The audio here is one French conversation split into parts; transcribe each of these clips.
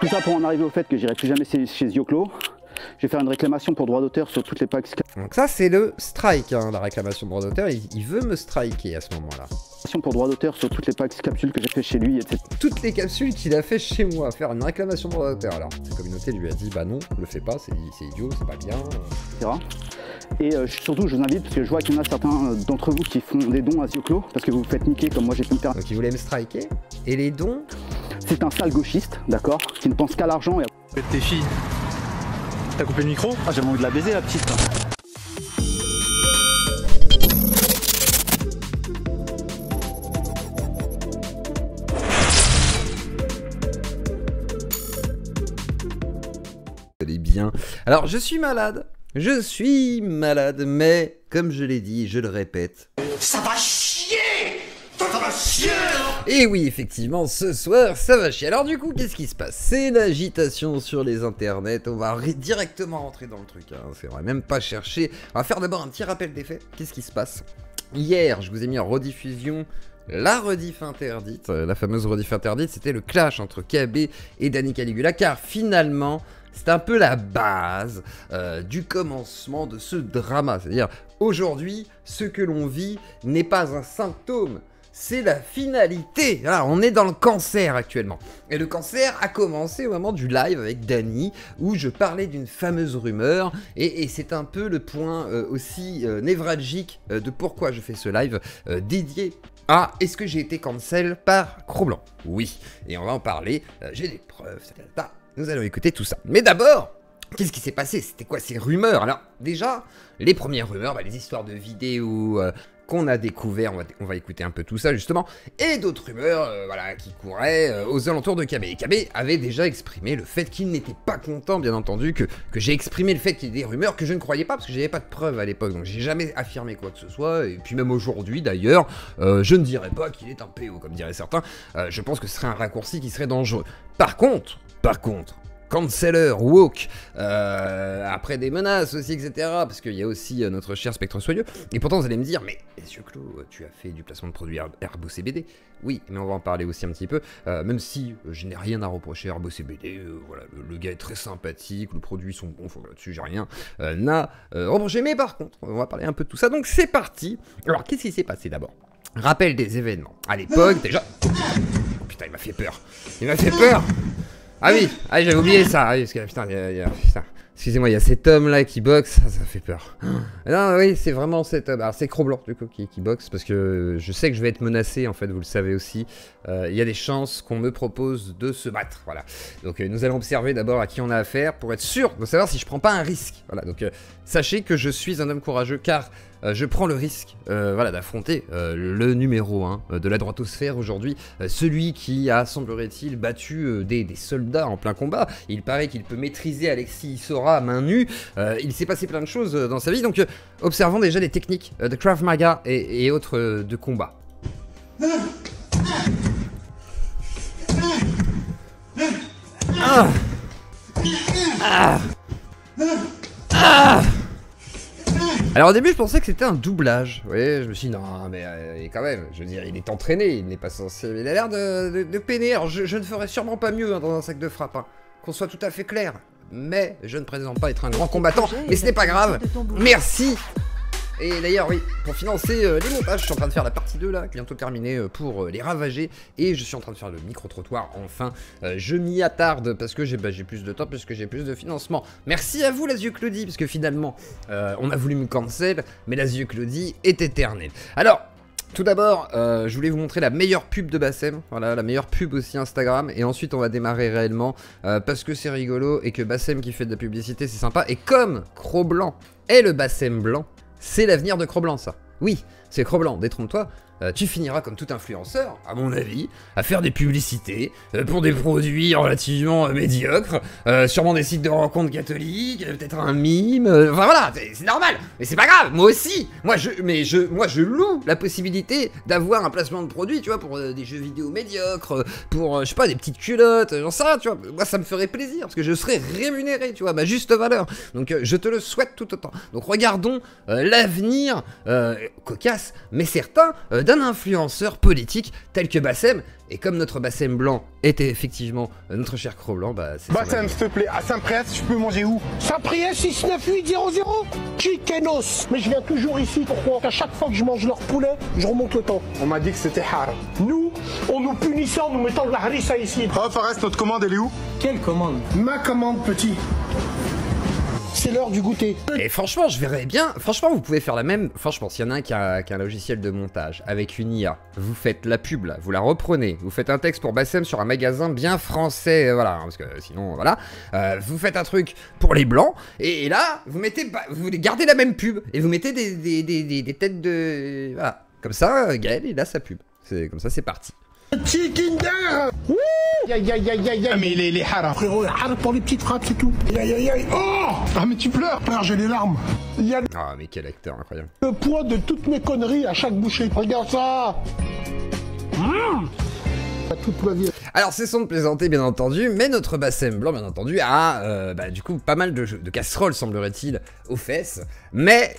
Tout ça pour en arriver au fait que j'irai plus jamais chez Zioclo. Je vais faire une réclamation pour droit d'auteur sur toutes les packs. Donc ça c'est le strike, hein, la réclamation de droit d'auteur, il veut me striker à ce moment-là. Pour droit d'auteur sur toutes les packs capsules que j'ai fait chez lui, etc. Toutes les capsules qu'il a fait chez moi, faire une réclamation de droit d'auteur. Alors, sa communauté lui a dit, bah non, le fais pas, c'est idiot, c'est pas bien. Etc. Et surtout, je vous invite, parce que je vois qu'il y en a certains d'entre vous qui font des dons à Zioclo, parce que vous vous faites niquer comme moi j'ai pu me faire. Donc il voulait me striker. Et les dons? C'est un sale gauchiste, d'accord, qui ne pense qu'à l'argent et à... Tes filles. T'as coupé le micro? Ah, j'avais envie de la baiser, la petite. Allez bien. Alors, je suis malade, mais comme je l'ai dit, je le répète. Ça va chier! Ça va chier! Et oui, effectivement, ce soir, ça va chier. Alors du coup, qu'est-ce qui se passe? C'est l'agitation sur les internets. On va directement rentrer dans le truc. Hein. C'est vrai, même pas chercher. On va faire d'abord un petit rappel des faits. Qu'est-ce qui se passe? Hier, je vous ai mis en rediffusion la rediff interdite. La fameuse rediff interdite, c'était le clash entre KB et Danny Caligula. Car finalement, c'est un peu la base du commencement de ce drama. C'est-à-dire, aujourd'hui, ce que l'on vit n'est pas un symptôme. C'est la finalité. Voilà, on est dans le cancer actuellement. Et le cancer a commencé au moment du live avec Danny, où je parlais d'une fameuse rumeur. Et c'est un peu le point aussi névralgique de pourquoi je fais ce live dédié à est-ce que j'ai été cancel par Cro-Blanc? Oui. Et on va en parler. J'ai des preuves. Nous allons écouter tout ça. Mais d'abord, qu'est-ce qui s'est passé? C'était quoi ces rumeurs? Alors, déjà, les premières rumeurs, bah, les histoires de vidéos qu'on a découvert, on va écouter un peu tout ça justement, et d'autres rumeurs voilà, qui couraient aux alentours de KB. Et KB avait déjà exprimé le fait qu'il n'était pas content, bien entendu, que j'ai exprimé le fait qu'il y ait des rumeurs que je ne croyais pas, parce que j'avais pas de preuves à l'époque, donc j'ai jamais affirmé quoi que ce soit, et puis même aujourd'hui d'ailleurs, je ne dirais pas qu'il est un PO, comme diraient certains, je pense que ce serait un raccourci qui serait dangereux. Par contre, canceller, woke, après des menaces aussi, etc. Parce qu'il y a aussi notre cher Spectre Soyeux. Et pourtant, vous allez me dire, mais Zioclo, tu as fait du placement de produits HerboCBD. Oui, mais on va en parler aussi un petit peu. Même si je n'ai rien à reprocher à HerboCBD, voilà, le gars est très sympathique, les produits sont bons, là-dessus j'ai rien à reprocher. Mais par contre, on va parler un peu de tout ça. Donc c'est parti. Alors, qu'est-ce qui s'est passé d'abord? Rappel des événements. À l'époque, déjà... Oh, putain, il m'a fait peur. Il m'a fait peur. Ah oui, ah, j'avais oublié ça, ah, parce que putain, putain. Excusez-moi, il y a cet homme là qui boxe, ça fait peur. Non, oui, c'est vraiment cet homme, alors c'est Cro-Blanc du coup qui boxe, parce que je sais que je vais être menacé en fait, vous le savez aussi. Il y a des chances qu'on me propose de se battre, voilà. Donc nous allons observer d'abord à qui on a affaire pour être sûr de savoir si je prends pas un risque. Voilà, donc sachez que je suis un homme courageux car je prends le risque voilà, d'affronter le numéro 1 de la droitosphère aujourd'hui, celui qui a, semblerait-il, battu des soldats en plein combat. Il paraît qu'il peut maîtriser Alexis Issora à main nue, il s'est passé plein de choses dans sa vie, donc observons déjà les techniques de Krav Maga et autres de combat. Ah. Ah. Ah. Alors au début je pensais que c'était un doublage, oui, je me suis dit non mais quand même, je veux dire il est entraîné, il n'est pas censé, il a l'air de peiner, alors je ne ferais sûrement pas mieux hein, dans un sac de frappe, hein. Qu'on soit tout à fait clair, mais je ne prétends pas être un grand combattant, mais ce n'est pas grave, merci. Et d'ailleurs oui, pour financer les montages, je suis en train de faire la partie 2 là, bientôt terminée pour les ravager, et je suis en train de faire le micro-trottoir, enfin, je m'y attarde parce que j'ai plus de temps, parce que j'ai plus de financement. Merci à vous la Zioclodie, parce que finalement, on a voulu me cancel, mais la Zioclodie est éternelle. Alors, tout d'abord, je voulais vous montrer la meilleure pub de Bassem, voilà, la meilleure pub aussi Instagram, et ensuite on va démarrer réellement, parce que c'est rigolo, et que Bassem qui fait de la publicité c'est sympa, et comme Cro-Blanc est le Bassem blanc, c'est l'avenir de Cro-Blanc ça. Oui, c'est Cro-Blanc, détrompe-toi. Tu finiras comme tout influenceur, à mon avis, à faire des publicités pour des produits relativement médiocres, sûrement des sites de rencontres catholiques, peut-être un mime, enfin voilà, c'est normal, mais c'est pas grave, moi aussi, moi je loue la possibilité d'avoir un placement de produit, tu vois, pour des jeux vidéo médiocres, pour, je sais pas, des petites culottes, j'en sais rien, tu vois, moi ça me ferait plaisir, parce que je serais rémunéré, tu vois, ma juste valeur, donc je te le souhaite tout autant. Donc regardons l'avenir cocasse, mais certain, d'un influenceur politique tel que Bassem. Et comme notre Bassem blanc était effectivement notre cher Cro-Blanc, bah c'est ça. Bassem, s'il te plaît, à Saint-Priest, je peux manger où? Saint-Priest 69800 Chikenos. Mais je viens toujours ici, pourquoi? À chaque fois que je mange leur poulet, je remonte le temps. On m'a dit que c'était haram. Nous, on nous punissait en nous mettant de la harissa ici. Oh, Fares, notre commande, elle est où? Quelle commande? Ma commande, petit. C'est l'heure du goûter. Et franchement, je verrais bien. Franchement, vous pouvez faire la même. Franchement, s'il y en a un qui a un logiciel de montage avec une IA, vous faites la pub là, vous la reprenez, vous faites un texte pour Bassem sur un magasin bien français, voilà, parce que sinon, voilà. Vous faites un truc pour les blancs, et là, vous mettez, vous gardez la même pub et vous mettez des têtes de, voilà, comme ça, Gaël il a sa pub. C'est comme ça, c'est parti. Chikinder. Wouh. Aïe aïe aïe aïe aïe. Ah mais il est haram. Frérot, haram pour les petites frappes, c'est tout. Aïe aïe aïe. Oh. Ah mais tu pleures. Frère, j'ai les larmes. Il y a Ah mais quel acteur incroyable. le poids de toutes mes conneries à chaque bouchée. Regarde ça. Toute ma vie. Alors cessons de plaisanter bien entendu, mais notre Bassem blanc bien entendu a du coup pas mal de casseroles semblerait-il aux fesses. Mais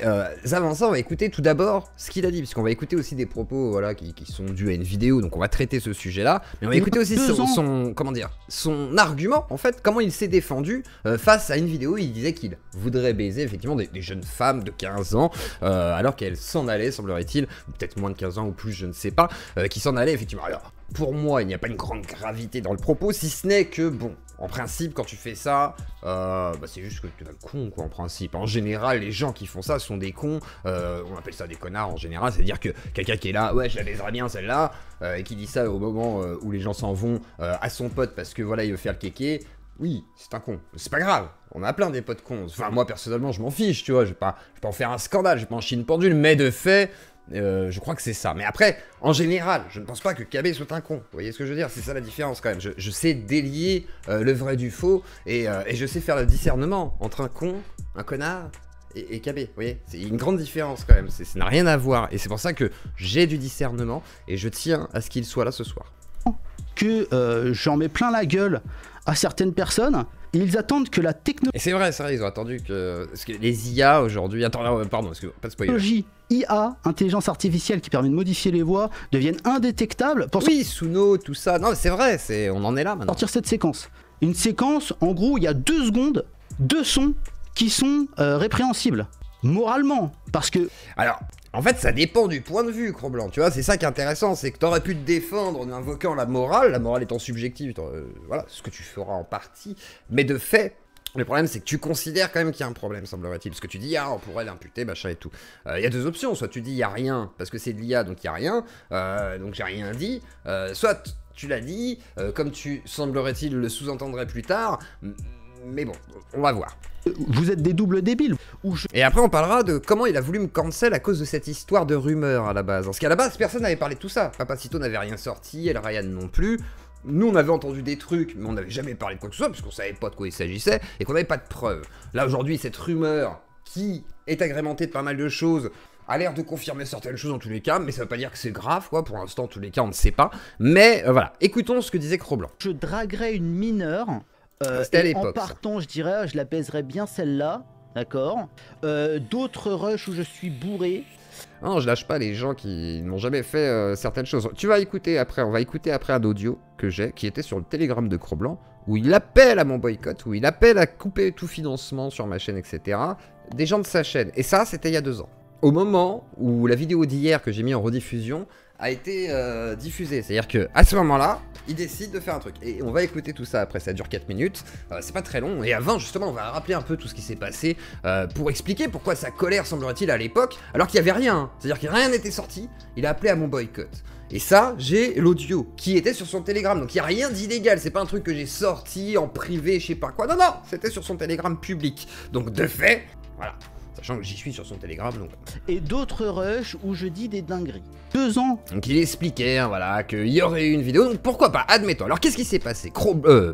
avant ça on va écouter tout d'abord ce qu'il a dit, puisqu'on va écouter aussi des propos voilà, qui sont dus à une vidéo, donc on va traiter ce sujet là. Mais on va écouter aussi son comment dire, son argument en fait, comment il s'est défendu face à une vidéo. Il disait qu'il voudrait baiser effectivement des jeunes femmes de 15 ans alors qu'elles s'en allaient semblerait-il, ou peut-être moins de 15 ans ou plus je ne sais pas, qui s'en allaient effectivement. Alors pour moi, il n'y a pas une grande gravité dans le propos, si ce n'est que, bon, en principe, quand tu fais ça, c'est juste que tu es un con, quoi, en principe. En général, les gens qui font ça sont des cons, on appelle ça des connards en général, c'est-à-dire que quelqu'un qui est là, ouais, je la baiserai bien celle-là, et qui dit ça au moment où les gens s'en vont à son pote parce que, voilà, il veut faire le kéké, oui, c'est un con, c'est pas grave, on a plein des potes cons. Enfin, moi, personnellement, je m'en fiche, tu vois, je vais pas en faire un scandale, je vais pas en chier une pendule, mais de fait... je crois que c'est ça. Mais après, en général, je ne pense pas que KB soit un con. Vous voyez ce que je veux dire? C'est ça la différence quand même. Je sais délier le vrai du faux et je sais faire le discernement entre un con, un connard et KB. Vous voyez? C'est une grande différence quand même. Ça n'a rien à voir. Et c'est pour ça que j'ai du discernement et je tiens à ce qu'il soit là ce soir. Que j'en mets plein la gueule à certaines personnes. Ils attendent que la Et c'est vrai, ils ont attendu que... Parce que les IA aujourd'hui... Attends, pardon, pas de spoiler. technologie IA, intelligence artificielle qui permet de modifier les voix, deviennent indétectables pour Oui, Suno, tout ça. Non, c'est vrai, on en est là maintenant. sortir cette séquence. Une séquence, en gros, il y a 2 secondes, 2 sons qui sont répréhensibles. Moralement, parce que... Alors, en fait, ça dépend du point de vue, Cro-Blanc, tu vois, c'est ça qui est intéressant, c'est que t'aurais pu te défendre en invoquant la morale étant subjective, voilà, ce que tu feras en partie, mais de fait, le problème c'est que tu considères quand même qu'il y a un problème, semblerait-il, parce que tu dis, ah, on pourrait l'imputer, machin et tout. Il y a 2 options, soit tu dis, il y a rien, parce que c'est de l'IA, donc il y a rien, donc j'ai rien dit, soit tu l'as dit, comme tu, semblerait-il, le sous-entendrais plus tard, mais bon, on va voir. Vous êtes des doubles débiles. Et après on parlera de comment il a voulu me cancel à cause de cette histoire de rumeur à la base. Parce qu'à la base personne n'avait parlé de tout ça. Papacito n'avait rien sorti, El Ryan non plus. Nous on avait entendu des trucs mais on n'avait jamais parlé de quoi que ce soit puisqu'on savait pas de quoi il s'agissait et qu'on n'avait pas de preuves. Là aujourd'hui cette rumeur qui est agrémentée de pas mal de choses a l'air de confirmer certaines choses en tous les cas, mais ça veut pas dire que c'est grave quoi, pour l'instant en tous les cas on ne sait pas. Mais voilà, écoutons ce que disait Cro-Blanc. Je draguerais une mineure. C'était à l'époque. En partant, je dirais, je la baiserais bien celle-là, d'accord. D'autres rushs où je suis bourré. Non, je lâche pas les gens qui n'ont jamais fait certaines choses. Tu vas écouter après, on va écouter après un audio que j'ai, qui était sur le Telegram de Cro-Blanc, où il appelle à mon boycott, où il appelle à couper tout financement sur ma chaîne, etc. Des gens de sa chaîne. Et ça, c'était il y a 2 ans. Au moment où la vidéo d'hier que j'ai mis en rediffusion a été diffusée. C'est-à-dire que à ce moment-là, il décide de faire un truc. Et on va écouter tout ça après, ça dure 4 minutes. C'est pas très long. Et avant, justement, on va rappeler un peu tout ce qui s'est passé pour expliquer pourquoi sa colère, semblerait-il, à l'époque, alors qu'il n'y avait rien. C'est-à-dire que rien n'était sorti, il a appelé à mon boycott. Et ça, j'ai l'audio qui était sur son Telegram. Donc il n'y a rien d'illégal, c'est pas un truc que j'ai sorti en privé, je sais pas quoi. Non, non, c'était sur son Telegram public. Donc de fait, voilà. Sachant que j'y suis sur son Telegram, donc... Et d'autres rushs où je dis des dingueries. 2 ans. Donc il expliquait, hein, voilà, qu'il y aurait eu une vidéo, donc pourquoi pas, admettons. Alors qu'est-ce qui s'est passé?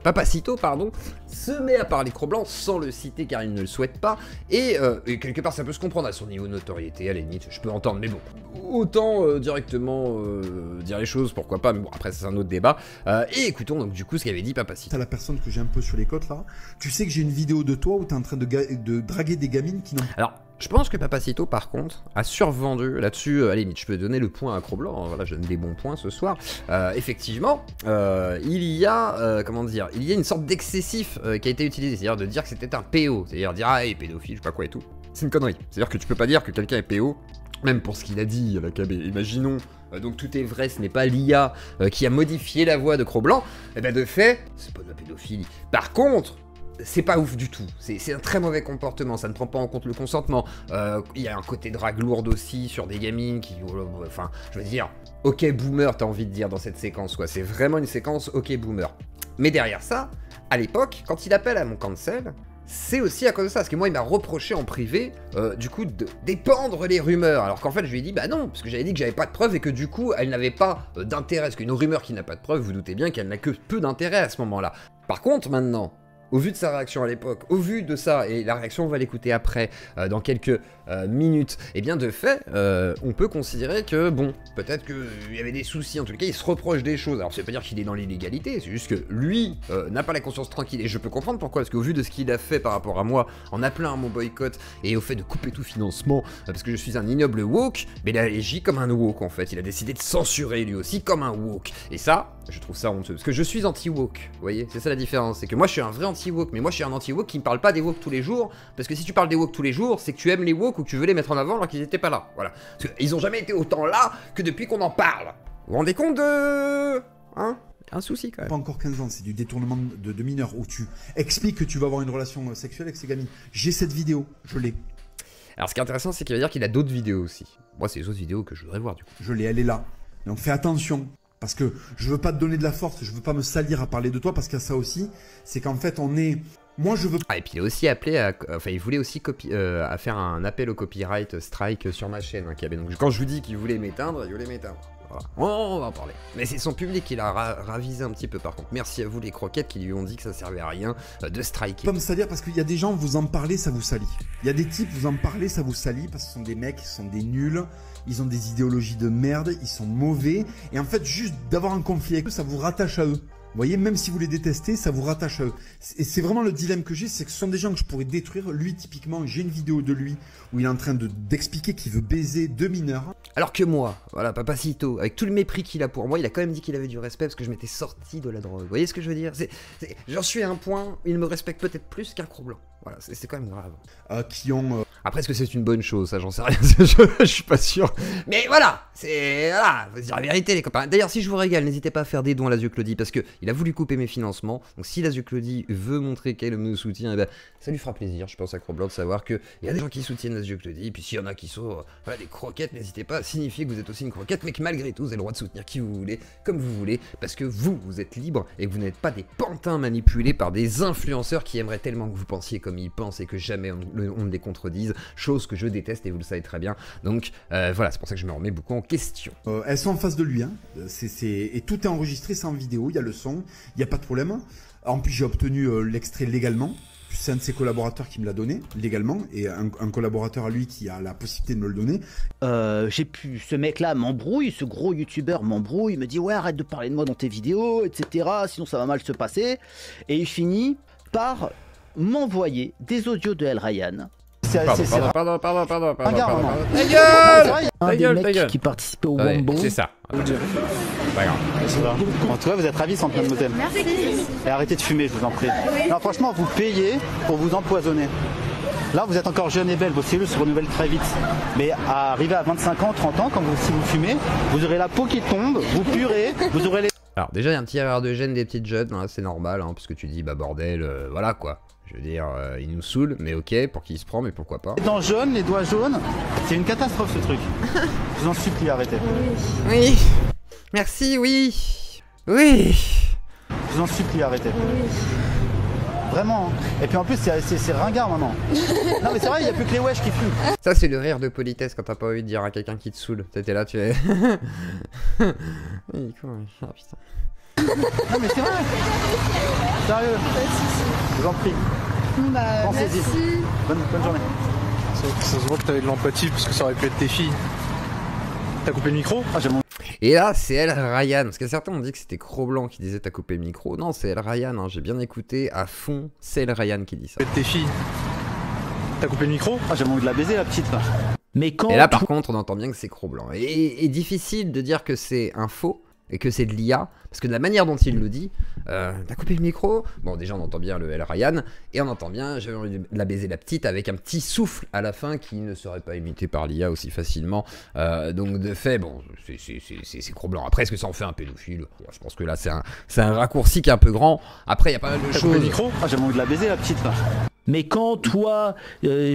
Papacito, pardon, se met à parler Cro-Blanc sans le citer car il ne le souhaite pas, et quelque part ça peut se comprendre à son niveau de notoriété, à la limite, je peux entendre, mais bon, autant directement dire les choses, pourquoi pas, mais bon, après c'est un autre débat. Et écoutons donc du coup ce qu'avait dit Papacito. T'as la personne que j'ai un peu sur les côtes là, tu sais que j'ai une vidéo de toi où t'es en train de draguer des gamines qui n'ont... Alors, Alors, je pense que Papacito, par contre, a survendu là-dessus. À la limite, je peux donner le point à Cro-Blanc. Hein, voilà, je donne des bons points ce soir. Effectivement, il y a, comment dire, il y a une sorte d'excessif qui a été utilisé. C'est-à-dire de dire que c'était un PO. C'est-à-dire dire, ah, il est pédophile, je sais pas quoi et tout. C'est une connerie. C'est-à-dire que tu peux pas dire que quelqu'un est PO, même pour ce qu'il a dit à la KB. Imaginons, donc tout est vrai, ce n'est pas l'IA qui a modifié la voix de Cro-Blanc. Et ben de fait, c'est pas de la pédophilie. Par contre, c'est pas ouf du tout, c'est un très mauvais comportement, ça ne prend pas en compte le consentement, il y a un côté drague lourde aussi sur des gamines qui, enfin, je veux dire, ok boomer t'as envie de dire dans cette séquence quoi, c'est vraiment une séquence ok boomer. Mais derrière ça, à l'époque, quand il appelle à mon cancel, c'est aussi à cause de ça, parce que moi il m'a reproché en privé, du coup, d'épandre les rumeurs, alors qu'en fait je lui ai dit bah non, parce que j'avais dit que j'avais pas de preuves et que du coup elle n'avait pas d'intérêt, parce qu'une rumeur qui n'a pas de preuves, vous doutez bien qu'elle n'a que peu d'intérêt à ce moment-là. Par contre maintenant, au vu de sa réaction à l'époque, au vu de ça, et la réaction on va l'écouter après, dans quelques minutes, et bien de fait, on peut considérer que, bon, peut-être qu'il y avait des soucis, en tout cas il se reproche des choses, alors ça veut pas dire qu'il est dans l'illégalité, c'est juste que lui n'a pas la conscience tranquille, et je peux comprendre pourquoi, parce qu'au vu de ce qu'il a fait par rapport à moi, en appelant à mon boycott, et au fait de couper tout financement, parce que je suis un ignoble woke, mais il a agi comme un woke en fait, il a décidé de censurer lui aussi comme un woke, et ça, je trouve ça honteux, parce que je suis anti-woke, vous voyez, c'est ça la différence, c'est que moi je suis un vrai anti-woke, mais moi je suis un anti-woke qui ne parle pas des woke tous les jours, parce que si tu parles des woke tous les jours, c'est que tu aimes les woke ou que tu veux les mettre en avant alors qu'ils n'étaient pas là, voilà. Parce qu'ils ont jamais été autant là que depuis qu'on en parle. Vous vous rendez compte de... Hein? Un souci quand même. Pas encore 15 ans, c'est du détournement de mineurs où tu expliques que tu vas avoir une relation sexuelle avec ces gamines. J'ai cette vidéo, je l'ai. Alors ce qui est intéressant, c'est qu'il va dire qu'il a d'autres vidéos aussi. Moi, c'est les autres vidéos que je voudrais voir du coup. Je l'ai, elle est là. Donc fais attention. Parce que je veux pas te donner de la force, je veux pas me salir à parler de toi, parce qu'il y a ça aussi, c'est qu'en fait on est... Moi je veux... Ah et puis il a aussi appelé à... Enfin il voulait aussi à faire un appel au copyright strike sur ma chaîne. Hein, donc quand je vous dis qu'il voulait m'éteindre, il voulait m'éteindre. Voilà. On va en parler. Mais c'est son public qui l'a ravisé un petit peu par contre. Merci à vous les croquettes qui lui ont dit que ça servait à rien de striker. Pas me salir parce qu'il y a des gens, vous en parlez, ça vous salit. Il y a des types, vous en parlez, ça vous salit parce que ce sont des mecs, ce sont des nuls. Ils ont des idéologies de merde, ils sont mauvais. Et en fait, juste d'avoir un conflit avec eux, ça vous rattache à eux. Vous voyez, même si vous les détestez, ça vous rattache à eux. Et c'est vraiment le dilemme que j'ai, c'est que ce sont des gens que je pourrais détruire. Lui, typiquement, j'ai une vidéo de lui où il est en train d'expliquer qu'il veut baiser 2 mineurs. Alors que moi, voilà, Papacito, avec tout le mépris qu'il a pour moi, il a quand même dit qu'il avait du respect parce que je m'étais sorti de la drogue. Vous voyez ce que je veux dire? J'en suis à un point, il me respecte peut-être plus qu'un Cro-Blanc. Voilà, c'est quand même grave. Qui ont... Après, est-ce que c'est une bonne chose? Ça, j'en sais rien. Je suis pas sûr. Mais voilà, voilà, faut dire la vérité, les copains. D'ailleurs, si je vous régale, n'hésitez pas à faire des dons à Lazio Claudie parce que il a voulu couper mes financements. Donc, si Lazio Claudie veut montrer qu'elle me soutient, eh ben, ça lui fera plaisir, je pense, à Cro-Blanc de savoir qu'il y a des gens qui soutiennent Lazio Claudie. Et puis, s'il y en a qui sont voilà, des croquettes, n'hésitez pas à signifier que vous êtes aussi une croquette, mais que malgré tout, vous avez le droit de soutenir qui vous voulez, comme vous voulez, parce que vous êtes libre et que vous n'êtes pas des pantins manipulés par des influenceurs qui aimeraient tellement que vous pensiez comme ils pensent et que jamais on ne les contredise, chose que je déteste et vous le savez très bien. Donc voilà, c'est pour ça que je me remets beaucoup en question. Elles sont en face de lui, hein. Et tout est enregistré, c'est en vidéo, il y a le son, il n'y a pas de problème. En plus, j'ai obtenu l'extrait légalement. C'est un de ses collaborateurs qui me l'a donné légalement et un collaborateur à lui qui a la possibilité de me le donner. Ce mec-là m'embrouille, ce gros youtubeur m'embrouille, il me dit ouais arrête de parler de moi dans tes vidéos, etc. Sinon ça va mal se passer. Et il finit par m'envoyer des audios de El Ryan. Pardon. Un des mecs qui participait au Wombo. C'est ça. Pas grave. En tout cas, vous êtes ravissante, mademoiselle. Merci. Et arrêtez de fumer, je vous en prie. Non, franchement, vous payez pour vous empoisonner. Là, vous êtes encore jeune et belle, vos cellules se renouvellent très vite. Mais à arriver à 25 ans, 30 ans, si vous fumez, vous aurez la peau qui tombe, vous puerez, vous aurez les... Alors déjà, il y a un petit erreur de gêne des petites jeunes, hein, c'est normal, hein, parce que tu dis, bah bordel, voilà quoi. Je veux dire, il nous saoule, mais ok, pour qui il se prend, mais pourquoi pas. Les dents jaunes, les doigts jaunes, c'est une catastrophe ce truc. Je vous en supplie, arrêtez. Oui. Merci, oui. Oui. Je vous en supplie, arrêtez. Vraiment. Et puis en plus, c'est ringard maintenant. Non mais c'est vrai, il n'y a plus que les wesh qui fument. Ça, c'est le rire de politesse quand t'as pas envie de dire à quelqu'un qui te saoule. T'étais là, tu es... Oui, quoi. Ah putain. Non mais c'est vrai. Sérieux. Je vous en prie. Bah, pensez-y. merci. Bonne journée. Ça se voit que t'avais de l'empathie parce que ça aurait pu être tes filles. T'as coupé le micro? Ah, j'ai mon... Et là, c'est El Ryan. Parce que certains ont dit que c'était Cro-Blanc qui disait t'as coupé le micro. Non, c'est El Ryan. Hein. J'ai bien écouté à fond. C'est El Ryan qui dit ça. Tes filles. T'as coupé le micro? Ah, j'ai envie de la baiser, la petite, là. Mais quand Et là, par contre, on entend bien que c'est Cro-Blanc. Et difficile de dire que c'est un faux et que c'est de l'IA, parce que de la manière dont il le dit, t'as coupé le micro. Bon, déjà, on entend bien le L. Ryan, et on entend bien, j'avais envie de la baiser la petite, avec un petit souffle à la fin qui ne serait pas imité par l'IA aussi facilement. Donc, de fait, bon, c'est Cro-Blanc. Après, est-ce que ça en fait un pédophile? Je pense que là, c'est un raccourci qui est un peu grand. Après, il y a pas mal de T'as coupé le choses. micro? Ah, j'ai envie de la baiser, la petite, là. Mais quand toi,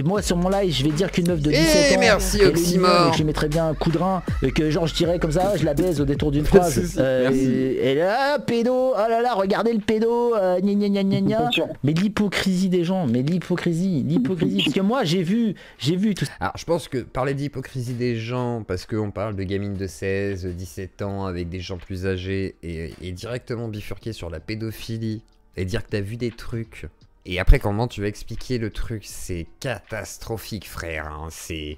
moi sur mon live, je vais dire qu'une meuf de 17 ans, merci, elle est Oxymore. mignonne et que je lui mettrais bien un coup de rein, et que genre je dirais comme ça, je la baise au détour d'une phrase. Merci. Et là, pédo, oh là là, regardez le pédo, gna gna gna gna gna. Mais l'hypocrisie des gens, l'hypocrisie. Parce que moi j'ai vu tout ça. Alors, je pense que parler d'hypocrisie des gens, parce qu'on parle de gamines de 16, 17 ans avec des gens plus âgés, et directement bifurquer sur la pédophilie, et dire que t'as vu des trucs. Et après, comment tu vas expliquer le truc? C'est catastrophique, frère. Hein. C'est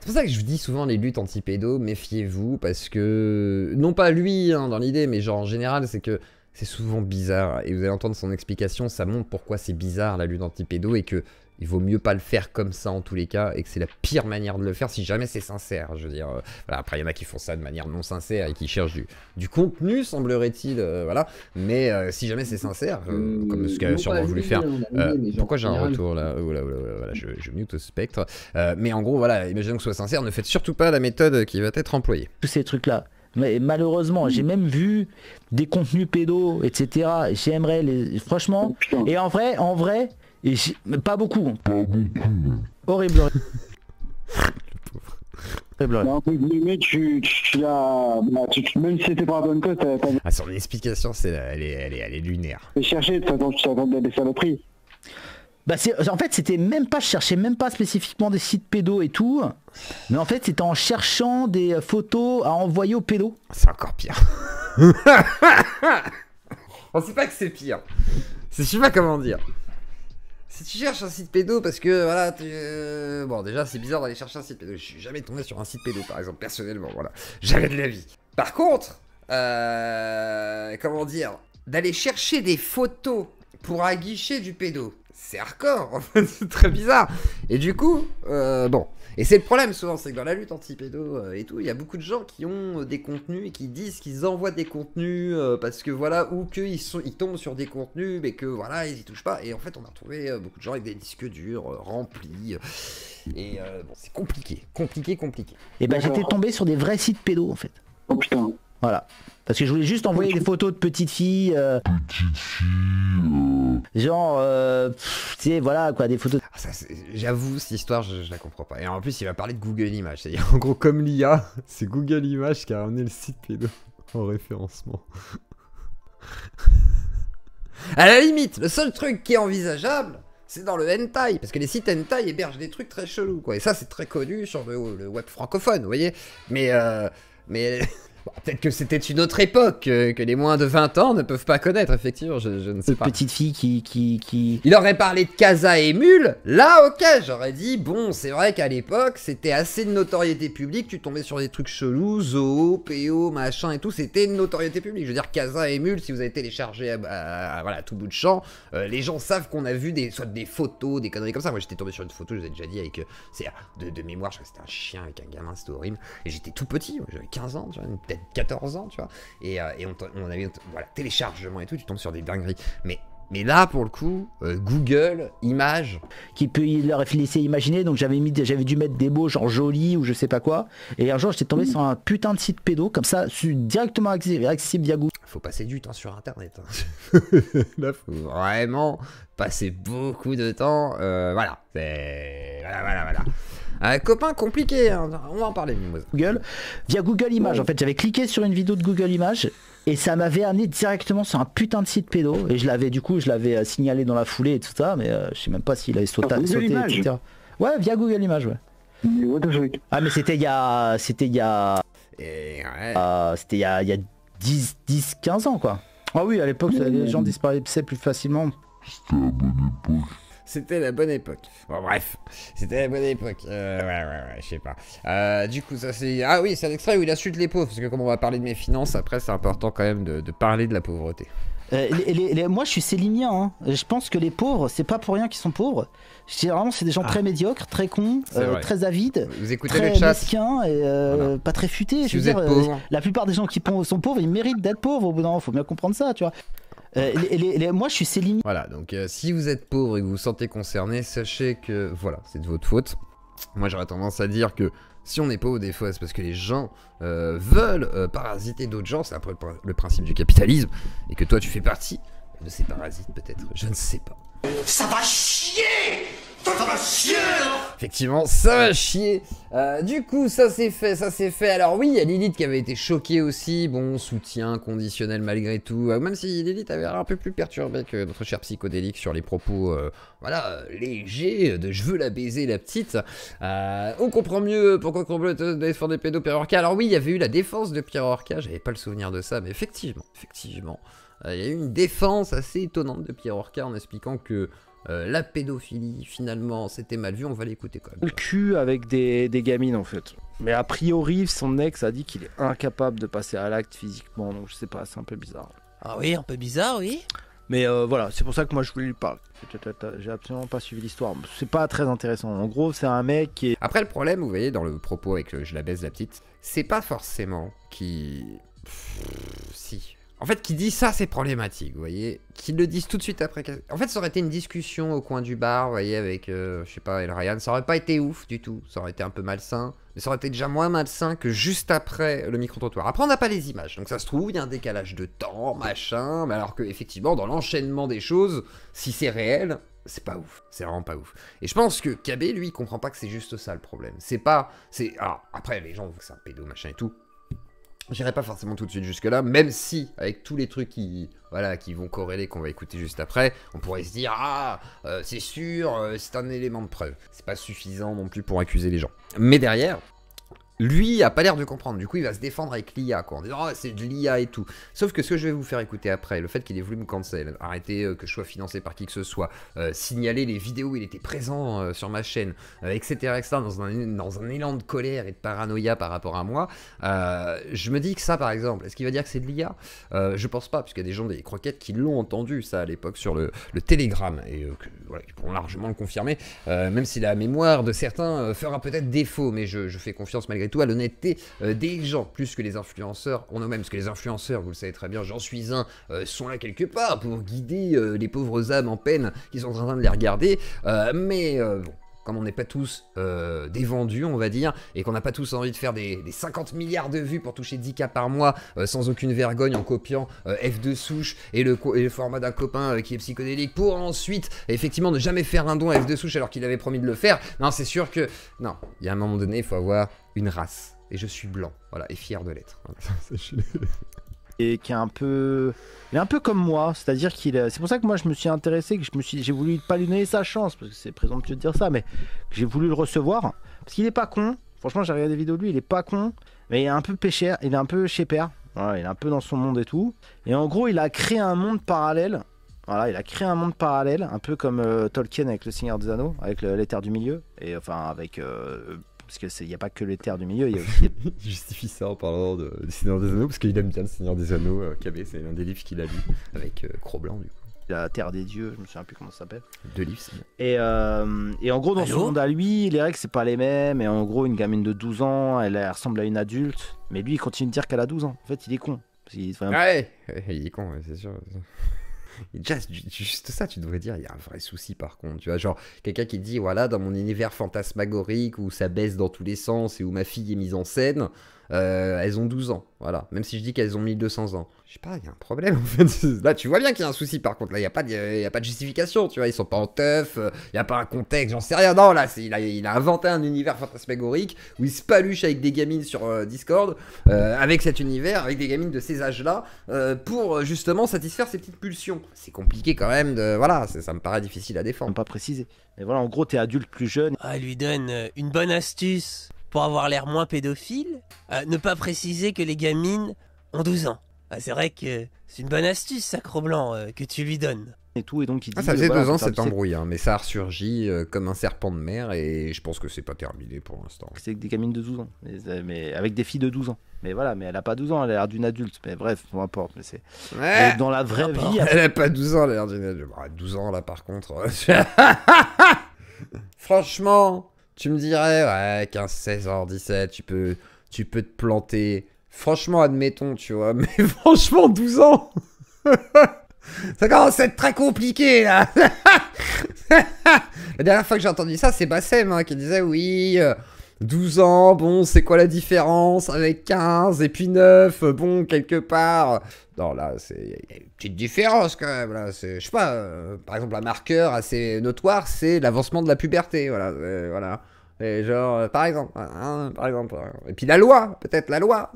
pour ça que je vous dis souvent les luttes anti-pédo, méfiez-vous, parce que... Non pas lui, hein, dans l'idée, mais genre en général, c'est que c'est souvent bizarre. Et vous allez entendre son explication, ça montre pourquoi c'est bizarre, la lutte anti-pédo, et que il vaut mieux pas le faire comme ça en tous les cas, et que c'est la pire manière de le faire si jamais c'est sincère. Je veux dire, voilà, après il y en a qui font ça de manière non sincère et qui cherchent du contenu, semblerait-il, voilà. Mais si jamais c'est sincère, comme ce qu'a sûrement voulu faire, pourquoi j'ai un retour là? Voilà, je mute au spectre. Mais en gros, voilà, imaginons que ce soit sincère, ne faites surtout pas la méthode qui va être employée. Tous ces trucs-là. Mais malheureusement, j'ai même vu des contenus pédos, etc. J'aimerais les... Franchement, et en vrai... mais pas beaucoup. Horrible. Entre guillemets, même si c'était pas la bonne cause, t'as Ah, son explication, elle est lunaire. cherché, tu t'attendais à des saloperies. Bah en fait c'était même pas, je cherchais même pas spécifiquement des sites pédos et tout, mais en fait c'était en cherchant des photos à envoyer aux pédos. C'est encore pire. On sait pas que c'est pire. Je sais pas comment dire. Si tu cherches un site pédo parce que voilà, bon déjà c'est bizarre d'aller chercher un site pédo. Je suis jamais tombé sur un site pédo par exemple personnellement, voilà. Jamais de la vie. Par contre, comment dire, d'aller chercher des photos pour aguicher du pédo. C'est hardcore, en fait, c'est très bizarre. Et du coup, bon. Et c'est le problème souvent, c'est que dans la lutte anti-pédo et tout, il y a beaucoup de gens qui ont des contenus et qui disent qu'ils envoient des contenus parce que voilà, ou qu'ils tombent sur des contenus mais que voilà, ils y touchent pas. Et en fait, on a retrouvé beaucoup de gens avec des disques durs remplis. Et bon, c'est compliqué. Et ben j'étais tombé sur des vrais sites pédos en fait. Oh putain. Voilà. Parce que je voulais juste envoyer des photos de petites filles. Genre, tu sais, voilà quoi, des photos. Ah, j'avoue, cette histoire, je la comprends pas. Et en plus, il va parler de Google Images. C'est-à-dire, en gros, comme l'IA, c'est Google Images qui a ramené le site pédo en référencement. À la limite, le seul truc qui est envisageable, c'est dans le hentai. Parce que les sites hentai hébergent des trucs très chelous, quoi. Et ça, c'est très connu sur le web francophone, vous voyez. Mais bon, peut-être que c'était une autre époque que les moins de 20 ans ne peuvent pas connaître, effectivement, je ne sais pas. Petite fille qui... Il aurait parlé de Casa et Mule, là ok, j'aurais dit, bon, c'est vrai qu'à l'époque, c'était assez de notoriété publique, tu tombais sur des trucs chelous, Zoo, PO, machin et tout, c'était une notoriété publique. Je veux dire, Casa et Mule, si vous avez téléchargé voilà, tout bout de champ, les gens savent qu'on a vu soit des photos, des conneries comme ça. Moi j'étais tombé sur une photo, je vous ai déjà dit, avec, de mémoire, je crois que c'était un chien avec un gamin, c'était horrible, et j'étais tout petit, j'avais 15 ans, tu vois, peut-être 14 ans, tu vois, et on avait, voilà, téléchargement et tout, tu tombes sur des dingueries, mais là, pour le coup, Google Images... Qui peut leur laisser imaginer, donc j'avais dû mettre des mots genre joli ou je sais pas quoi, et un jour j'étais tombé sur un putain de site pédo, comme ça, directement accessible via Google. Faut passer du temps sur internet, hein. Là, faut vraiment passer beaucoup de temps, voilà, voilà. Copain compliqué, hein. On va en parler, Mimosa. Google, via Google Images, en fait, j'avais cliqué sur une vidéo de Google Images, et ça m'avait amené directement sur un putain de site pédo, et je l'avais signalé dans la foulée et tout ça, mais je sais même pas s'il avait sauté, etc. Ouais, via Google Images, ouais. Ah mais c'était il y a 10-15 ans quoi. Ah oui, à l'époque les gens disparaissaient plus facilement. C'était la bonne époque. Bon bref, c'était la bonne époque. Ouais, je sais pas. Du coup, ça c'est... Ah oui, c'est un extrait où il insulte les pauvres, parce que comme on va parler de mes finances, après c'est important quand même de parler de la pauvreté. Moi, je suis célinien. Hein. Je pense que les pauvres, c'est pas pour rien qu'ils sont pauvres. Vraiment, c'est des gens très médiocres, très cons, très avides, vous écoutez très le chat, mesquins et pas très futés. Si vous êtes pauvre. La plupart des gens qui sont pauvres, ils méritent d'être pauvres au bout d'un moment. Faut bien comprendre ça, tu vois. Moi, je suis célinien. Voilà, donc si vous êtes pauvre et que vous vous sentez concerné, sachez que voilà, c'est de votre faute. Moi, j'aurais tendance à dire que si on est pauvre, des fois, c'est parce que les gens veulent parasiter d'autres gens. C'est après le principe du capitalisme. Et que toi, tu fais partie de ces parasites, peut-être. Je ne sais pas. Ça va chier! Ça va chier! Effectivement, ça va chier. Du coup, ça c'est fait, ça c'est fait. Alors oui, il y a Lilith qui avait été choquée aussi. Bon, soutien conditionnel malgré tout. Même si Lilith avait l'air un peu plus perturbée que notre cher psychodélique sur les propos, voilà, légers de je veux la baiser la petite. On comprend mieux pourquoi Comblot défend des pédos Pierre Orca. Alors oui, il y avait eu la défense de Pierre Orca. J'avais pas le souvenir de ça, mais effectivement. Il y a eu une défense assez étonnante de Pierre Orca en expliquant que la pédophilie, finalement, c'était mal vu. On va l'écouter quand même. Le cul avec des gamines, en fait. Mais a priori, son ex a dit qu'il est incapable de passer à l'acte physiquement. Donc je sais pas, c'est un peu bizarre. Ah oui, un peu bizarre, oui. Mais voilà, c'est pour ça que moi je voulais lui parler. J'ai absolument pas suivi l'histoire. C'est pas très intéressant. En gros, c'est un mec qui est... Après, le problème, vous voyez, dans le propos avec le je la baise la petite, c'est pas forcément qui... Si... En fait, qui dit ça, c'est problématique, vous voyez. Qu'ils le disent tout de suite après. En fait, ça aurait été une discussion au coin du bar, vous voyez, avec, je sais pas, El Ryan. Ça aurait pas été ouf du tout. Ça aurait été un peu malsain. Mais ça aurait été déjà moins malsain que juste après le micro-trottoir. Après, on n'a pas les images. Donc ça se trouve, il y a un décalage de temps, machin. Mais alors que, effectivement, dans l'enchaînement des choses, si c'est réel, c'est pas ouf. C'est vraiment pas ouf. Et je pense que KB, lui, il comprend pas que c'est juste ça le problème. C'est pas... Alors, après, les gens vont que c'est un pédo, machin et tout. J'irai pas forcément tout de suite jusque là, même si avec tous les trucs qui vont corréler, qu'on va écouter juste après, on pourrait se dire c'est sûr, c'est un élément de preuve. C'est pas suffisant non plus pour accuser les gens. Mais derrière, lui a pas l'air de comprendre. Du coup, il va se défendre avec l'IA, quoi, en disant c'est de l'IA et tout. Sauf que ce que je vais vous faire écouter après, le fait qu'il ait voulu me cancel, arrêter que je sois financé par qui que ce soit, signaler les vidéos où il était présent sur ma chaîne, etc., dans un élan de colère et de paranoïa par rapport à moi, je me dis que ça, par exemple, est-ce qu'il va dire que c'est de l'IA? Je pense pas, puisqu'il y a des gens des croquettes qui l'ont entendu, ça, à l'époque, sur le Telegram, et qui pourront largement le confirmer, même si la mémoire de certains fera peut-être défaut, mais je fais confiance malgré tout à l'honnêteté des gens, plus que les influenceurs en eux-mêmes, parce que les influenceurs, vous le savez très bien, j'en suis un, sont là quelque part pour guider les pauvres âmes en peine qui sont en train de les regarder, mais bon, comme on n'est pas tous des vendus, on va dire, et qu'on n'a pas tous envie de faire des 50 milliards de vues pour toucher 10K par mois, sans aucune vergogne, en copiant F2 souche et le format d'un copain qui est psychodélique, pour ensuite, effectivement, ne jamais faire un don à F2 souche alors qu'il avait promis de le faire. Non, c'est sûr que... Non, il y a un moment donné, il faut avoir une race. Et je suis blanc, voilà, et fier de l'être. Et qui est un peu... Il est un peu comme moi, c'est-à-dire c'est pour ça que moi je me suis intéressé, que j'ai voulu pas lui donner sa chance, parce que c'est présomptueux de dire ça, mais que j'ai voulu le recevoir, parce qu'il est pas con. Franchement, j'ai regardé des vidéos de lui, il est pas con, mais il est un peu péché, il est un peu chez père. Voilà, il est un peu dans son monde et tout. Et en gros, il a créé un monde parallèle. Voilà, il a créé un monde parallèle, un peu comme Tolkien avec le Seigneur des Anneaux, avec les terres du milieu, et enfin avec... parce qu'il n'y a pas que les terres du milieu, il y a aussi... Il justifie ça en parlant du Seigneur des Anneaux, parce qu'il aime bien le Seigneur des Anneaux, KB, c'est l'un des livres qu'il a lu, avec Cro-Blanc du coup. La terre des dieux, je me souviens plus comment ça s'appelle. 2 livres, c'est bien. Et en gros, dans son monde à lui, les règles, c'est pas les mêmes, et en gros, une gamine de 12 ans, elle ressemble à une adulte, mais lui, il continue de dire qu'elle a 12 ans. En fait, il est con. Ouais, il est con, ouais, c'est sûr. Déjà, juste ça, tu devrais dire, il y a un vrai souci par contre, tu vois, genre quelqu'un qui dit, voilà, dans mon univers fantasmagorique où ça baisse dans tous les sens et où ma fille est mise en scène, elles ont 12 ans, voilà, même si je dis qu'elles ont 1200 ans. Je sais pas, il y a un problème en fait. Là, tu vois bien qu'il y a un souci par contre, là, il n'y a pas de justification, tu vois, ils sont pas en teuf, il n'y a pas un contexte, j'en sais rien, non, là, il a inventé un univers fantasmagorique où il se paluche avec des gamines sur Discord, avec cet univers, avec des gamines de ces âges-là, pour justement satisfaire ses petites pulsions. C'est compliqué quand même, voilà, ça me paraît difficile à défendre. Pas précisé. Mais voilà, en gros, t'es adulte plus jeune. Ah, elle lui donne une bonne astuce pour avoir l'air moins pédophile, ne pas préciser que les gamines ont 12 ans. Ah, c'est vrai que c'est une bonne astuce, Sacre Blanc, que tu lui donnes. et tout, et donc il dit... Ça faisait voilà, 2 ans on peut faire cette du sexe. embrouille, hein, mais ça a ressurgi comme un serpent de mer et je pense que c'est pas terminé pour l'instant. C'est des gamines de 12 ans, mais avec des filles de 12 ans. Mais voilà, mais elle a pas 12 ans, elle a l'air d'une adulte. Mais bref, peu importe. Mais c'est... Ouais. Et dans la vraie vie... Elle a pas 12 ans, elle a l'air d'une adulte. 12 ans là par contre... Franchement, tu me dirais, ouais, 15, 16 ans, 17, tu peux te planter. Franchement, admettons, tu vois, mais franchement, 12 ans ça commence à être très compliqué, là. La dernière fois que j'ai entendu ça, c'est Bassem hein, qui disait, oui, 12 ans, bon, c'est quoi la différence avec 15 et puis 9, bon, quelque part... Non, là, il y a une petite différence, quand même, là, je sais pas, par exemple, un marqueur assez notoire, c'est l'avancement de la puberté, voilà, voilà. Et genre, par exemple, hein, par exemple. Et puis la loi, peut-être la loi,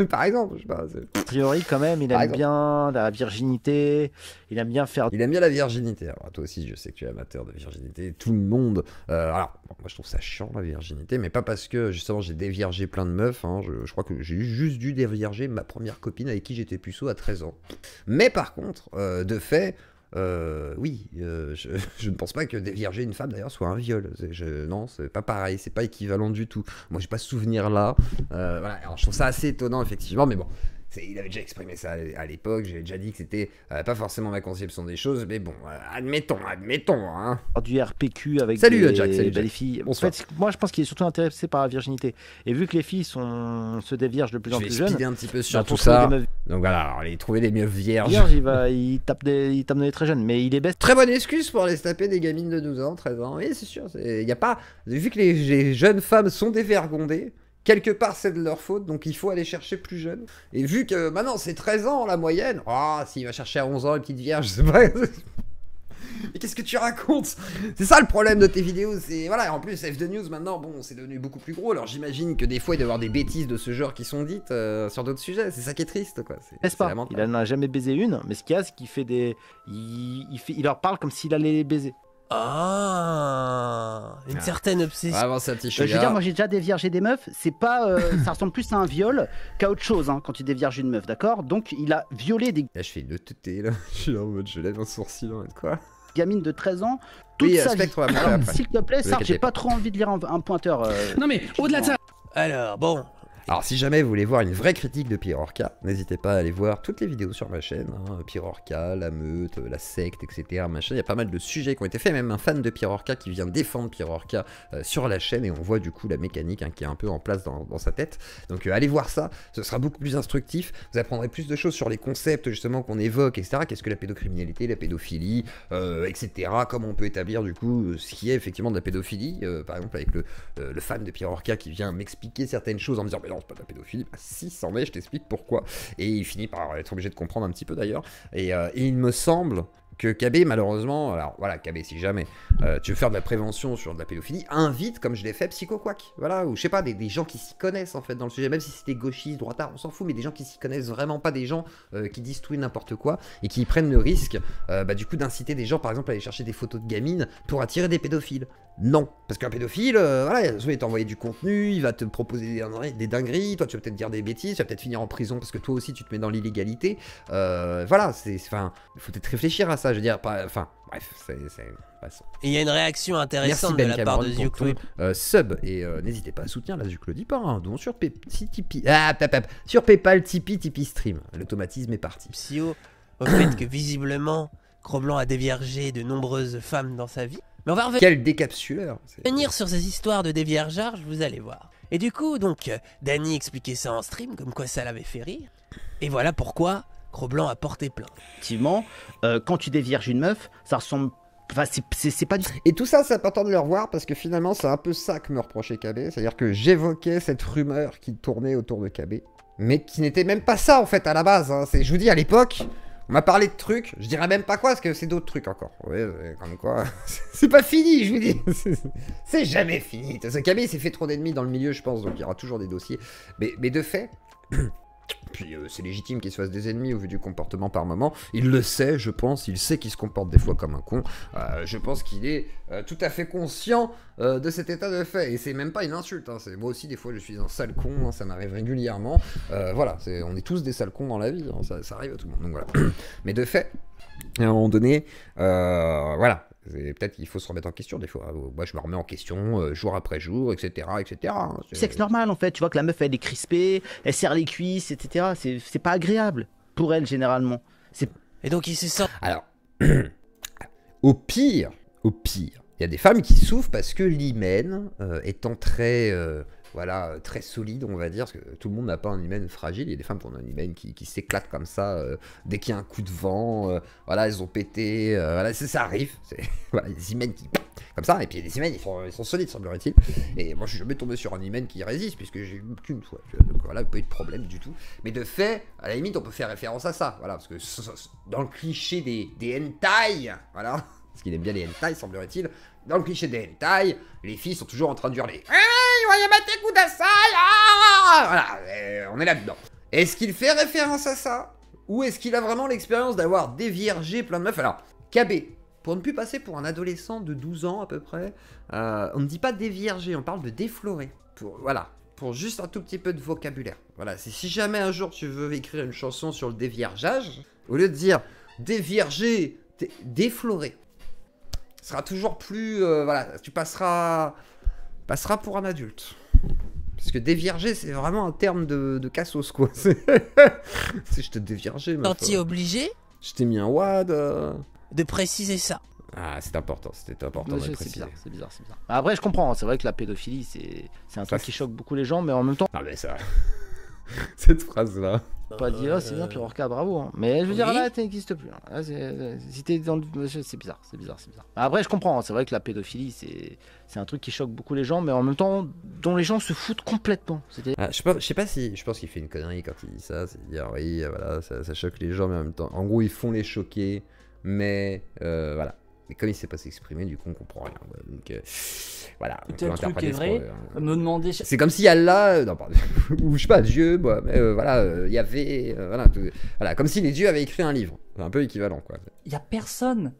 par exemple, je sais pas. A priori, quand même, il aime bien la virginité, il aime bien faire... Il aime bien la virginité. Alors, toi aussi, je sais que tu es amateur de virginité. Tout le monde... alors, bon, moi, je trouve ça chiant, la virginité, mais pas parce que, justement, j'ai déviergé plein de meufs. Hein, je crois que j'ai juste dû dévierger ma première copine avec qui j'étais puceau à 13 ans. Mais par contre, de fait... oui, je ne pense pas que dévierger une femme d'ailleurs soit un viol. Non, c'est pas pareil, c'est pas équivalent du tout. Moi, j'ai pas ce souvenir là. Voilà. Alors, je trouve ça assez étonnant effectivement, mais bon. Il avait déjà exprimé ça à l'époque, j'ai déjà dit que c'était pas forcément ma conception des choses, mais bon, admettons, hein. Du RPQ avec salut, Jack, salut, Jack. Les filles. Bonsoir. En fait, moi je pense qu'il est surtout intéressé par la virginité. Et vu que les filles se déviergent de plus en plus jeunes... Je vais speeder un petit peu sur tout pour ça. trouver des meufs Donc voilà, alors, aller trouver des meufs vierges. il tape dans les très jeunes, mais il est bête. Très bonne excuse pour aller se taper des gamines de 12 ans, 13 ans. Oui, c'est sûr, y a pas... Vu que les jeunes femmes sont dévergondées, quelque part, c'est de leur faute, donc il faut aller chercher plus jeune. Et vu que maintenant, c'est 13 ans la moyenne, s'il va chercher à 11 ans une petite vierge, c'est pas... Mais qu'est-ce que tu racontes? C'est ça le problème de tes vidéos, c'est... Voilà, en plus, F2 News, maintenant, bon, c'est devenu beaucoup plus gros, alors j'imagine que des fois, il doit y avoir des bêtises de ce genre qui sont dites sur d'autres sujets, c'est ça qui est triste, quoi. N'est-ce pas? Il en a jamais baisé une, mais ce qu'il y a, c'est qu'il fait des... Il leur parle comme s'il allait les baiser. Une certaine obsession. Avant ça, petit je veux dire, moi j'ai déjà déviergé des meufs, c'est pas, ça ressemble plus à un viol qu'à autre chose hein, quand tu dévierges une meuf, d'accord? Donc il a violé des... Là je fais une teuté là, je suis là en mode je lève un sourcil en mode quoi? Gamine de 13 ans, toute sa vie. S'il te plaît, Sarge, j'ai pas trop envie de lire un pointeur. Non mais au-delà de ça... Alors bon... Alors si jamais vous voulez voir une vraie critique de Pirorca, n'hésitez pas à aller voir toutes les vidéos sur ma chaîne, hein, Pirorca, la meute, la secte, etc. Machin. Il y a pas mal de sujets qui ont été faits, même un fan de Pirorca qui vient défendre Pirorca sur la chaîne et on voit du coup la mécanique hein, qui est un peu en place dans sa tête. Donc allez voir ça, ce sera beaucoup plus instructif, vous apprendrez plus de choses sur les concepts justement qu'on évoque, etc. Qu'est-ce que la pédocriminalité, la pédophilie, etc. Comment on peut établir du coup ce qui est effectivement de la pédophilie, par exemple avec le fan de Pirorca qui vient m'expliquer certaines choses en me disant mais non, c'est pas de la pédophilie, bah si, c'en est, je t'explique pourquoi. Et il finit par être obligé de comprendre un petit peu d'ailleurs. Et il me semble que KB, malheureusement, alors voilà, KB, si jamais tu veux faire de la prévention sur de la pédophilie, invite, comme je l'ai fait, PsychoQuack, voilà, ou je sais pas, des gens qui s'y connaissent en fait dans le sujet, même si c'est des gauchistes, droitards, on s'en fout, mais des gens qui s'y connaissent vraiment, pas des gens qui disent tout et n'importe quoi, et qui prennent le risque, du coup, d'inciter des gens, par exemple, à aller chercher des photos de gamines pour attirer des pédophiles. Non, parce qu'un pédophile, voilà, il va t'envoyer du contenu, il va te proposer des dingueries, toi tu vas peut-être dire des bêtises, tu vas peut-être finir en prison parce que toi aussi tu te mets dans l'illégalité, voilà, enfin, il faut peut-être réfléchir à ça, je veux dire, enfin, bref, c'est il y a une réaction intéressante de la part de Zuclo. Sub, et n'hésitez pas à soutenir la Zuclo dit pas, hein, donc sur sur PayPal, Tipeee Stream, l'automatisme est parti. Psyo, au fait que visiblement, Cro-Blanc a déviergé de nombreuses femmes dans sa vie. Mais on va revenir. Quel décapsuleur! Venir sur ces histoires de déviergeage, vous allez voir. Et du coup, donc, Dany expliquait ça en stream, comme quoi ça l'avait fait rire. Et voilà pourquoi Cro-Blanc a porté plainte. Effectivement, quand tu dévierges une meuf, ça ressemble... Enfin, c'est pas du... Et tout ça, c'est important de le revoir, parce que finalement, c'est un peu ça que me reprochait KB. C'est-à-dire que j'évoquais cette rumeur qui tournait autour de KB, mais qui n'était même pas ça, en fait, à la base. Hein. Je vous dis, à l'époque... On m'a parlé de trucs, je dirais même pas quoi, parce que c'est d'autres trucs encore. Ouais, comme quoi, c'est pas fini, je vous dis. C'est jamais fini. Ce KB s'est fait trop d'ennemis dans le milieu, je pense, donc il y aura toujours des dossiers. Mais de fait, Puis c'est légitime qu'il se fasse des ennemis au vu du comportement par moment. Il le sait, je pense. Il sait qu'il se comporte des fois comme un con. Je pense qu'il est tout à fait conscient de cet état de fait. Et c'est même pas une insulte. Hein. Moi aussi, des fois, je suis un sale con. Hein. Ça m'arrive régulièrement. Voilà, on est tous des sales cons dans la vie. Hein. Ça arrive à tout le monde. Donc voilà. Mais de fait, à un moment donné, voilà. Peut-être qu'il faut se remettre en question des fois. Moi, je me remets en question jour après jour, etc. etc. Hein. C'est normal en fait. Tu vois que la meuf elle est crispée, elle serre les cuisses, etc. C'est pas agréable pour elle généralement. Et donc il se sent. Alors, au pire, il y a des femmes qui souffrent parce que l'hymen étant très. Voilà, très solide, on va dire, parce que tout le monde n'a pas un hymen fragile. Il y a des femmes qui ont un hymen qui s'éclate comme ça dès qu'il y a un coup de vent. Voilà, elles ont pété. Voilà, ça arrive. Voilà, des hymens qui comme ça, et puis des hymens ils sont solides, semblerait-il. Et moi, je suis jamais tombé sur un hymen qui résiste, puisque j'ai eu qu'une fois. Donc voilà, pas eu de problème du tout. Mais de fait, à la limite, on peut faire référence à ça. Voilà, parce que dans le cliché des hentai, voilà, parce qu'il aime bien les hentai, semblerait-il. Dans le cliché des hentai, les filles sont toujours en train de hurler. Voilà, on est là-dedans. Est-ce qu'il fait référence à ça? Ou est-ce qu'il a vraiment l'expérience d'avoir déviergé plein de meufs? Alors, KB, pour ne plus passer pour un adolescent de 12 ans à peu près, on ne dit pas dévierger, on parle de déflorer. Voilà, pour juste un tout petit peu de vocabulaire. Voilà, si jamais un jour tu veux écrire une chanson sur le déviergeage, au lieu de dire dévierger, déflorer, ce sera toujours plus... voilà, tu passeras pour un adulte. Parce que dévierger, c'est vraiment un terme de cassos, quoi. Si je t'ai déviergé, mais... Senti obligé Je t'ai mis un wad... de préciser ça. Ah, c'est important, c'était important de préciser. C'est bizarre. Après, je comprends, c'est vrai que la pédophilie, c'est un truc qui choque beaucoup les gens, mais en même temps... Ah mais ça... Cette phrase-là... Pas dit là, c'est bien, puis Orca, bravo. Hein. Mais je veux dire, là, tu n'existes plus. Hein. Là, si t'es dans le... C'est bizarre. Après, je comprends, c'est vrai que la pédophilie, c'est un truc qui choque beaucoup les gens, mais en même temps, dont les gens se foutent complètement. Ah, je sais pas si... Je pense qu'il fait une connerie quand il dit ça, c'est dire, oui, voilà, ça choque les gens, mais en même temps... En gros, ils font les choquer, mais... voilà. Mais comme il sait pas s'exprimer, du coup on comprend rien. Donc voilà. Peut-être le truc est vrai. Me demander. C'est comme si Allah, non pardon, ou je sais pas Dieu, bah, mais voilà, il y avait, voilà, comme si les dieux avaient écrit un livre, c'est un peu équivalent quoi. Il y a personne.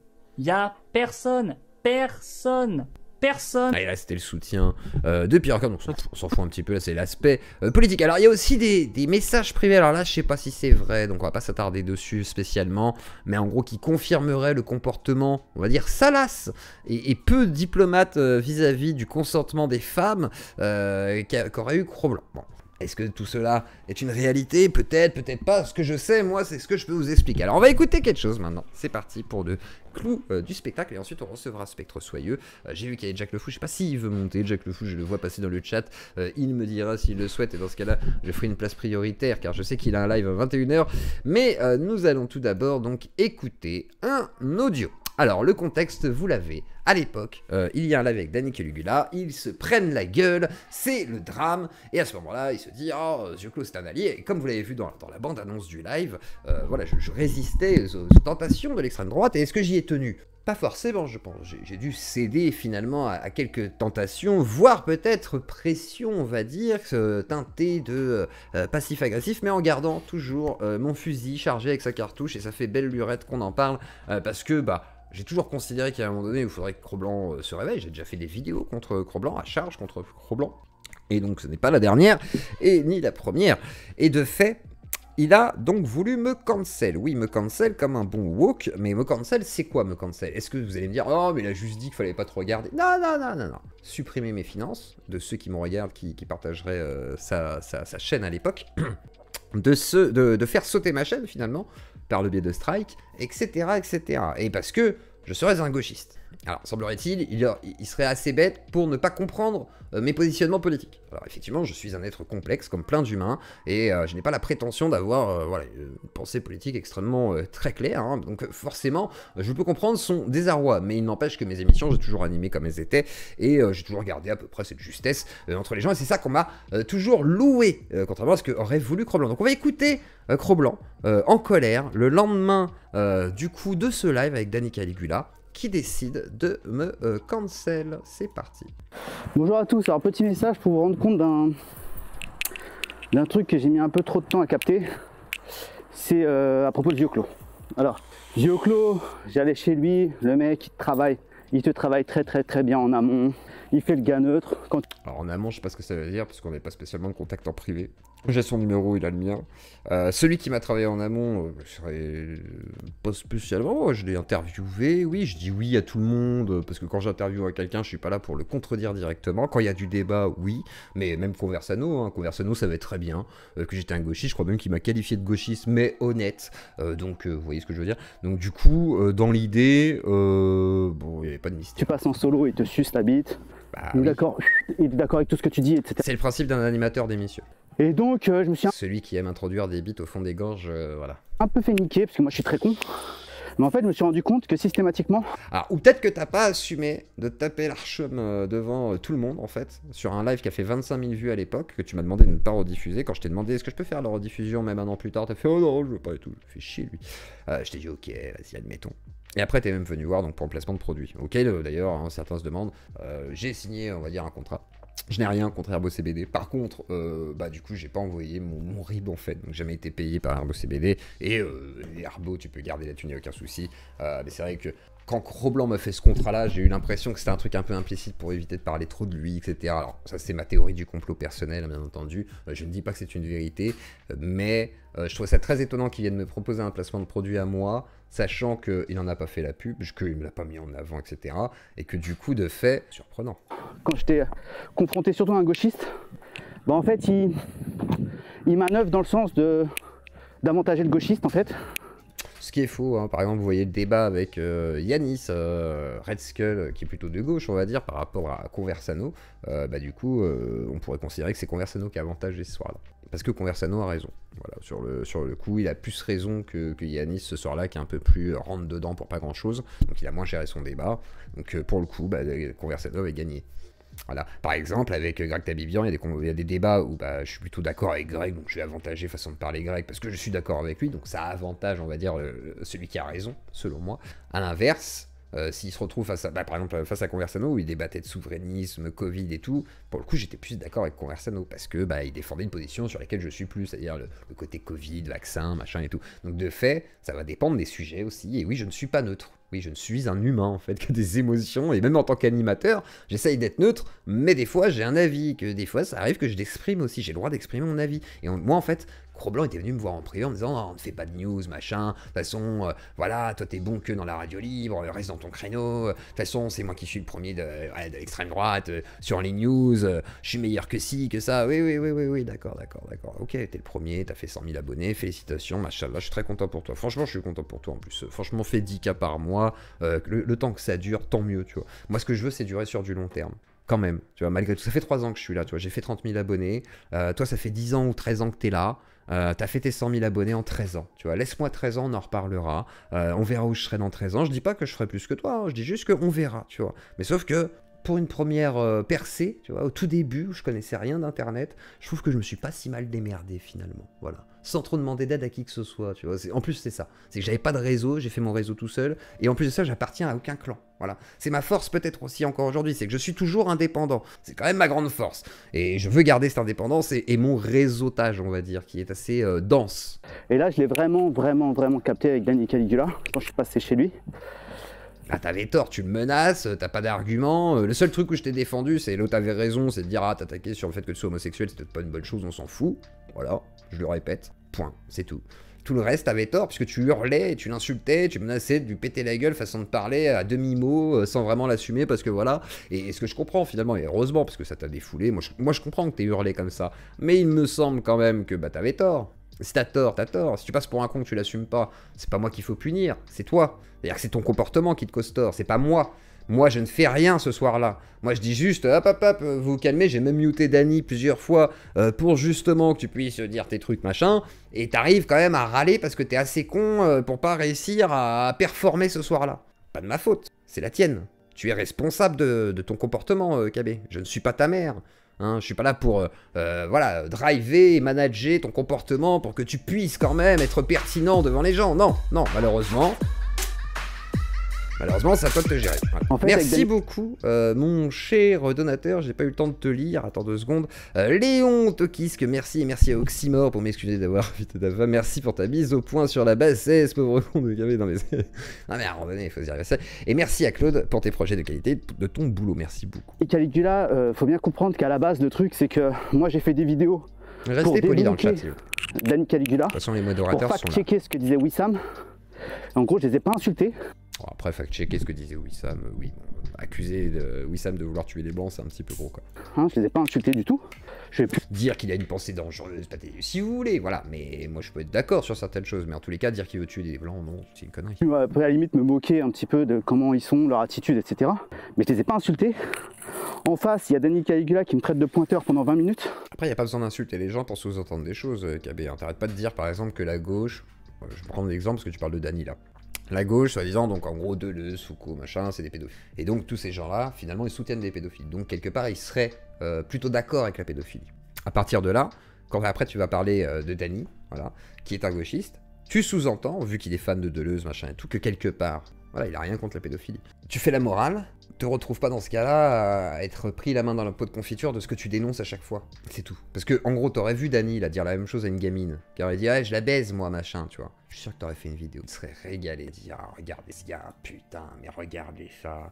Ah, et là c'était le soutien de Pierre donc on s'en fout un petit peu, là c'est l'aspect politique. Alors il y a aussi des messages privés, alors là je sais pas si c'est vrai, donc on va pas s'attarder dessus spécialement, mais en gros qui confirmerait le comportement, on va dire salace et peu diplomate vis-à-vis du consentement des femmes qu'aurait eu Cro-Blanc. Bon. Est-ce que tout cela est une réalité? Peut-être, peut-être pas. Ce que je sais, moi, c'est ce que je peux vous expliquer. Alors, on va écouter quelque chose maintenant. C'est parti pour de clous du spectacle. Et ensuite, on recevra Spectre Soyeux. J'ai vu qu'il y avait Jack Le Fou. Je sais pas s'il veut monter. Jack Le Fou, je le vois passer dans le chat. Il me dira s'il le souhaite. Et dans ce cas-là, je ferai une place prioritaire car je sais qu'il a un live à 21h. Mais nous allons tout d'abord donc écouter un audio. Alors, le contexte, vous l'avez. À l'époque, il y a un live avec Danny Caligula, ils se prennent la gueule, c'est le drame, et à ce moment-là, il se dit « Oh, Zioclo, c'est un allié », et comme vous l'avez vu dans la bande-annonce du live, voilà, je résistais aux tentations de l'extrême droite, et est-ce que j'y ai tenu ? Pas forcément, je pense. J'ai dû céder finalement à quelques tentations, voire peut-être pression, on va dire, teintée de passif-agressif, mais en gardant toujours mon fusil chargé avec sa cartouche, et ça fait belle lurette qu'on en parle, parce que, j'ai toujours considéré qu'à un moment donné, il faudrait que Cro-Blanc se réveille. J'ai déjà fait des vidéos contre Cro-Blanc, à charge contre Cro-Blanc. Et donc, ce n'est pas la dernière, et ni la première. Et de fait, il a donc voulu me cancel. Oui, me cancel comme un bon woke, mais me cancel, c'est quoi me cancel? Est-ce que vous allez me dire, oh, mais il a juste dit qu'il fallait pas trop regarder? Non. Supprimer mes finances, de ceux qui me regardent, qui partageraient sa chaîne à l'époque, de faire sauter ma chaîne, finalement, par le biais de strike, etc., etc. Et parce que je serais un gauchiste. Alors, semblerait-il, il serait assez bête pour ne pas comprendre mes positionnements politiques. Alors, effectivement, je suis un être complexe, comme plein d'humains, et je n'ai pas la prétention d'avoir une pensée politique extrêmement très claire, hein, donc forcément, je peux comprendre son désarroi, mais il n'empêche que mes émissions, j'ai toujours animé comme elles étaient, et j'ai toujours gardé à peu près cette justesse entre les gens, et c'est ça qu'on m'a toujours loué, contrairement à ce qu'aurait voulu Cro-Blanc. Donc on va écouter Cro-Blanc en colère, le lendemain du coup de ce live avec Danny Caligula, qui décide de me cancel. C'est parti. Bonjour à tous, alors petit message pour vous rendre compte d'un truc que j'ai mis un peu trop de temps à capter. C'est à propos de Vioclo. Alors, Vioclo, j'allais chez lui, le mec il te travaille très bien en amont. Il fait le gars neutre. Alors en amont, je sais pas ce que ça veut dire, parce qu'on n'avait pas spécialement de contact en privé. J'ai son numéro, il a le mien. Celui qui m'a travaillé en amont, je serais pas spécialement. Je l'ai interviewé, oui, je dis oui à tout le monde, parce que quand j'interviewe quelqu'un, je suis pas là pour le contredire directement. Quand il y a du débat, oui, mais même Conversano, hein, Conversano savait très bien que j'étais un gauchiste. Je crois même qu'il m'a qualifié de gauchiste, mais honnête. Donc vous voyez ce que je veux dire. Donc du coup, dans l'idée, bon, il n'y avait pas de mystère. Tu passes en solo, il te suce la bite. Bah, il est oui. d'accord avec tout ce que tu dis, etc. C'est le principe d'un animateur d'émission. Et donc, je me suis celui qui aime introduire des bites au fond des gorges, voilà. Un peu fait niquer, parce que moi je suis très con. Mais en fait, je me suis rendu compte que systématiquement... Alors, ou peut-être que t'as pas assumé de te taper l'archum devant tout le monde, en fait, sur un live qui a fait 25 000 vues à l'époque, que tu m'as demandé de ne pas rediffuser. Quand je t'ai demandé est-ce que je peux faire la rediffusion même un an plus tard, t'as fait oh non, je veux pas et tout. Je fais chier lui. Je t'ai dit ok, vas-y, admettons. Et après, t'es même venu voir donc pour le placement de produit. Ok, d'ailleurs, hein, certains se demandent. J'ai signé, on va dire, un contrat. Je n'ai rien contre Herbo CBD. Par contre, bah du coup, j'ai pas envoyé mon RIB en fait, donc j'ai jamais été payé par Herbo CBD. Et Herbo, tu peux garder la thune, y a aucun souci. Mais c'est vrai que quand Cro-Blanc m'a fait ce contrat-là, j'ai eu l'impression que c'était un truc un peu implicite pour éviter de parler trop de lui, etc. Alors ça, c'est ma théorie du complot personnel, bien entendu. Je ne dis pas que c'est une vérité, mais je trouve ça très étonnant qu'il vienne me proposer un placement de produit à moi, sachant qu'il n'en a pas fait la pub, qu'il ne me l'a pas mis en avant, etc. Et que du coup, de fait, surprenant. Quand j'étais confronté surtout à un gauchiste, bah en fait, il manœuvre dans le sens d'avantager le gauchiste, en fait. Ce qui est faux, hein. Par exemple, vous voyez le débat avec Yanis, Red Skull, qui est plutôt de gauche, on va dire, par rapport à Conversano. Bah du coup, on pourrait considérer que c'est Conversano qui a avantagé ce soir-là. Parce que Conversano a raison. Voilà, sur le coup, il a plus raison que Yanis ce soir-là, qui est un peu plus rentre dedans pour pas grand-chose. Donc il a moins géré son débat. Donc pour le coup, bah, Conversano avait gagné. Voilà. Par exemple, avec Greg Tabibian, il y a des débats où bah, je suis plutôt d'accord avec Greg, donc je vais avantager façon de parler Greg parce que je suis d'accord avec lui, donc ça avantage, on va dire, celui qui a raison, selon moi. À l'inverse, s'il se retrouve face à, bah, par exemple, face à Conversano où il débattait de souverainisme, Covid et tout, pour le coup, j'étais plus d'accord avec Conversano parce que bah, il défendait une position sur laquelle je suis plus, c'est-à-dire le côté Covid, vaccin, machin et tout. Donc de fait, ça va dépendre des sujets aussi. Et oui, je ne suis pas neutre. Oui, je ne suis un humain, en fait, qui a des émotions, et même en tant qu'animateur, j'essaye d'être neutre, mais des fois, j'ai un avis, que des fois, ça arrive que je l'exprime aussi, j'ai le droit d'exprimer mon avis. Et moi, en fait, Cro-Blanc était venu me voir en privé en me disant oh, on ne fait pas de news, machin, de toute façon, voilà, toi, t'es bon que dans la radio libre, reste dans ton créneau, de toute façon, c'est moi qui suis le premier de l'extrême droite, sur les news, je suis meilleur que ci, que ça, oui, d'accord, ok, t'es le premier, t'as fait 100 000 abonnés, félicitations, machin, là, je suis très content pour toi, franchement, je suis content pour toi, en plus, franchement, fais 10 cas par mois, le temps que ça dure, tant mieux, tu vois. Moi, ce que je veux, c'est durer sur du long terme. Quand même, tu vois, malgré tout, ça fait 3 ans que je suis là, tu vois, j'ai fait 30 000 abonnés, toi, ça fait 10 ans ou 13 ans que t'es là, t'as fait tes 100 000 abonnés en 13 ans, tu vois, laisse-moi 13 ans, on en reparlera, on verra où je serai dans 13 ans, je dis pas que je ferai plus que toi, hein, je dis juste qu'on verra, tu vois, mais sauf que, pour une première percée, tu vois, au tout début, où je connaissais rien d'internet, je trouve que je me suis pas si mal démerdé, finalement, voilà. Sans trop demander d'aide à qui que ce soit, tu vois. En plus, c'est ça. C'est que j'avais pas de réseau, j'ai fait mon réseau tout seul, et en plus de ça, j'appartiens à aucun clan. Voilà. C'est ma force peut-être aussi encore aujourd'hui, c'est que je suis toujours indépendant. C'est quand même ma grande force. Et je veux garder cette indépendance et mon réseautage, on va dire, qui est assez dense. Et là, je l'ai vraiment capté avec Danny Caligula, quand je suis passé chez lui. Ah, t'avais tort, tu me menaces, t'as pas d'argument. Le seul truc où je t'ai défendu, c'est l'autre avait raison, c'est de dire ah, t'attaquer sur le fait que tu sois homosexuel, c'est peut-être pas une bonne chose, on s'en fout. Voilà, je le répète, point, c'est tout. Tout le reste, t'avais tort, puisque tu hurlais, tu l'insultais, tu menaçais de lui péter la gueule, façon de parler à demi-mot, sans vraiment l'assumer, parce que voilà. Et ce que je comprends finalement, et heureusement, parce que ça t'a défoulé, moi je comprends que t'aies hurlé comme ça. Mais il me semble quand même que bah t'avais tort. Si t'as tort, t'as tort. Si tu passes pour un con que tu l'assumes pas, c'est pas moi qu'il faut punir, c'est toi. C'est-à-dire que c'est ton comportement qui te cause tort, c'est pas moi. Moi, je ne fais rien ce soir-là. Moi, je dis juste, hop, vous calmez. J'ai même muté Dany plusieurs fois pour justement que tu puisses dire tes trucs, machin. Et t'arrives quand même à râler parce que t'es assez con pour pas réussir à performer ce soir-là. Pas de ma faute, c'est la tienne. Tu es responsable de ton comportement, KB. Je ne suis pas ta mère. Hein, je suis pas là pour voilà, driver et manager ton comportement pour que tu puisses quand même être pertinent devant les gens. Non, malheureusement. Malheureusement, c'est à toi de te gérer. Voilà. En fait, Merci beaucoup, mon cher donateur. J'ai pas eu le temps de te lire. Attends 2 secondes. Léon Tokisk, merci. Et merci à Oxymore pour m'excuser d'avoir invité ta femme. Merci pour ta mise au point sur la bassesse, pauvre con de gavé. Non, mais à un moment donné, il faut se dire ça. Et merci à Claude pour tes projets de qualité, de ton boulot. Merci beaucoup. Et Caligula, faut bien comprendre qu'à la base, le truc, c'est que moi, j'ai fait des vidéos. Restez poli dans le chat. Danny Caligula. De toute façon, les modérateurs pour sont là. fact-checker ce que disait Wissam. En gros, je les ai pas insultés. Bon, après, fact-checker ce que disait Wissam, oui. Accuser Wissam de vouloir tuer les blancs, c'est un petit peu gros, quoi. Hein, je les ai pas insultés du tout. Je vais dire qu'il a une pensée dangereuse, si vous voulez, voilà. Mais moi, je peux être d'accord sur certaines choses. Mais en tous les cas, dire qu'il veut tuer les blancs, non, c'est une connerie. Après, à la limite, me moquer un petit peu de comment ils sont, leur attitude, etc. Mais je les ai pas insultés. En face, il y a Danny Caligula qui me traite de pointeur pendant 20 minutes. Après, il n'y a pas besoin d'insulter les gens pour sous-entendre des choses, KB. T'arrêtes pas de dire, par exemple, que la gauche... Je vais prendre l'exemple parce que tu parles de Danny, là. La gauche, soi-disant, donc en gros, Deleuze, Foucault, machin, c'est des pédophiles. Et donc, tous ces gens-là, finalement, ils soutiennent des pédophiles. Donc, quelque part, ils seraient plutôt d'accord avec la pédophilie. À partir de là, quand après, tu vas parler de Danny, voilà, qui est un gauchiste, tu sous-entends, vu qu'il est fan de Deleuze, machin et tout, que quelque part, voilà, il a rien contre la pédophilie. Tu fais la morale, te retrouve pas dans ce cas-là à être pris la main dans la pot de confiture de ce que tu dénonces à chaque fois. C'est tout. Parce que, en gros, t'aurais vu Danny là dire la même chose à une gamine, qui aurait dit, ah, je la baise, moi, machin, tu vois. Je suis sûr que t'aurais fait une vidéo. Tu serais régalé, dire, ah, regardez ce gars, putain, mais regardez ça.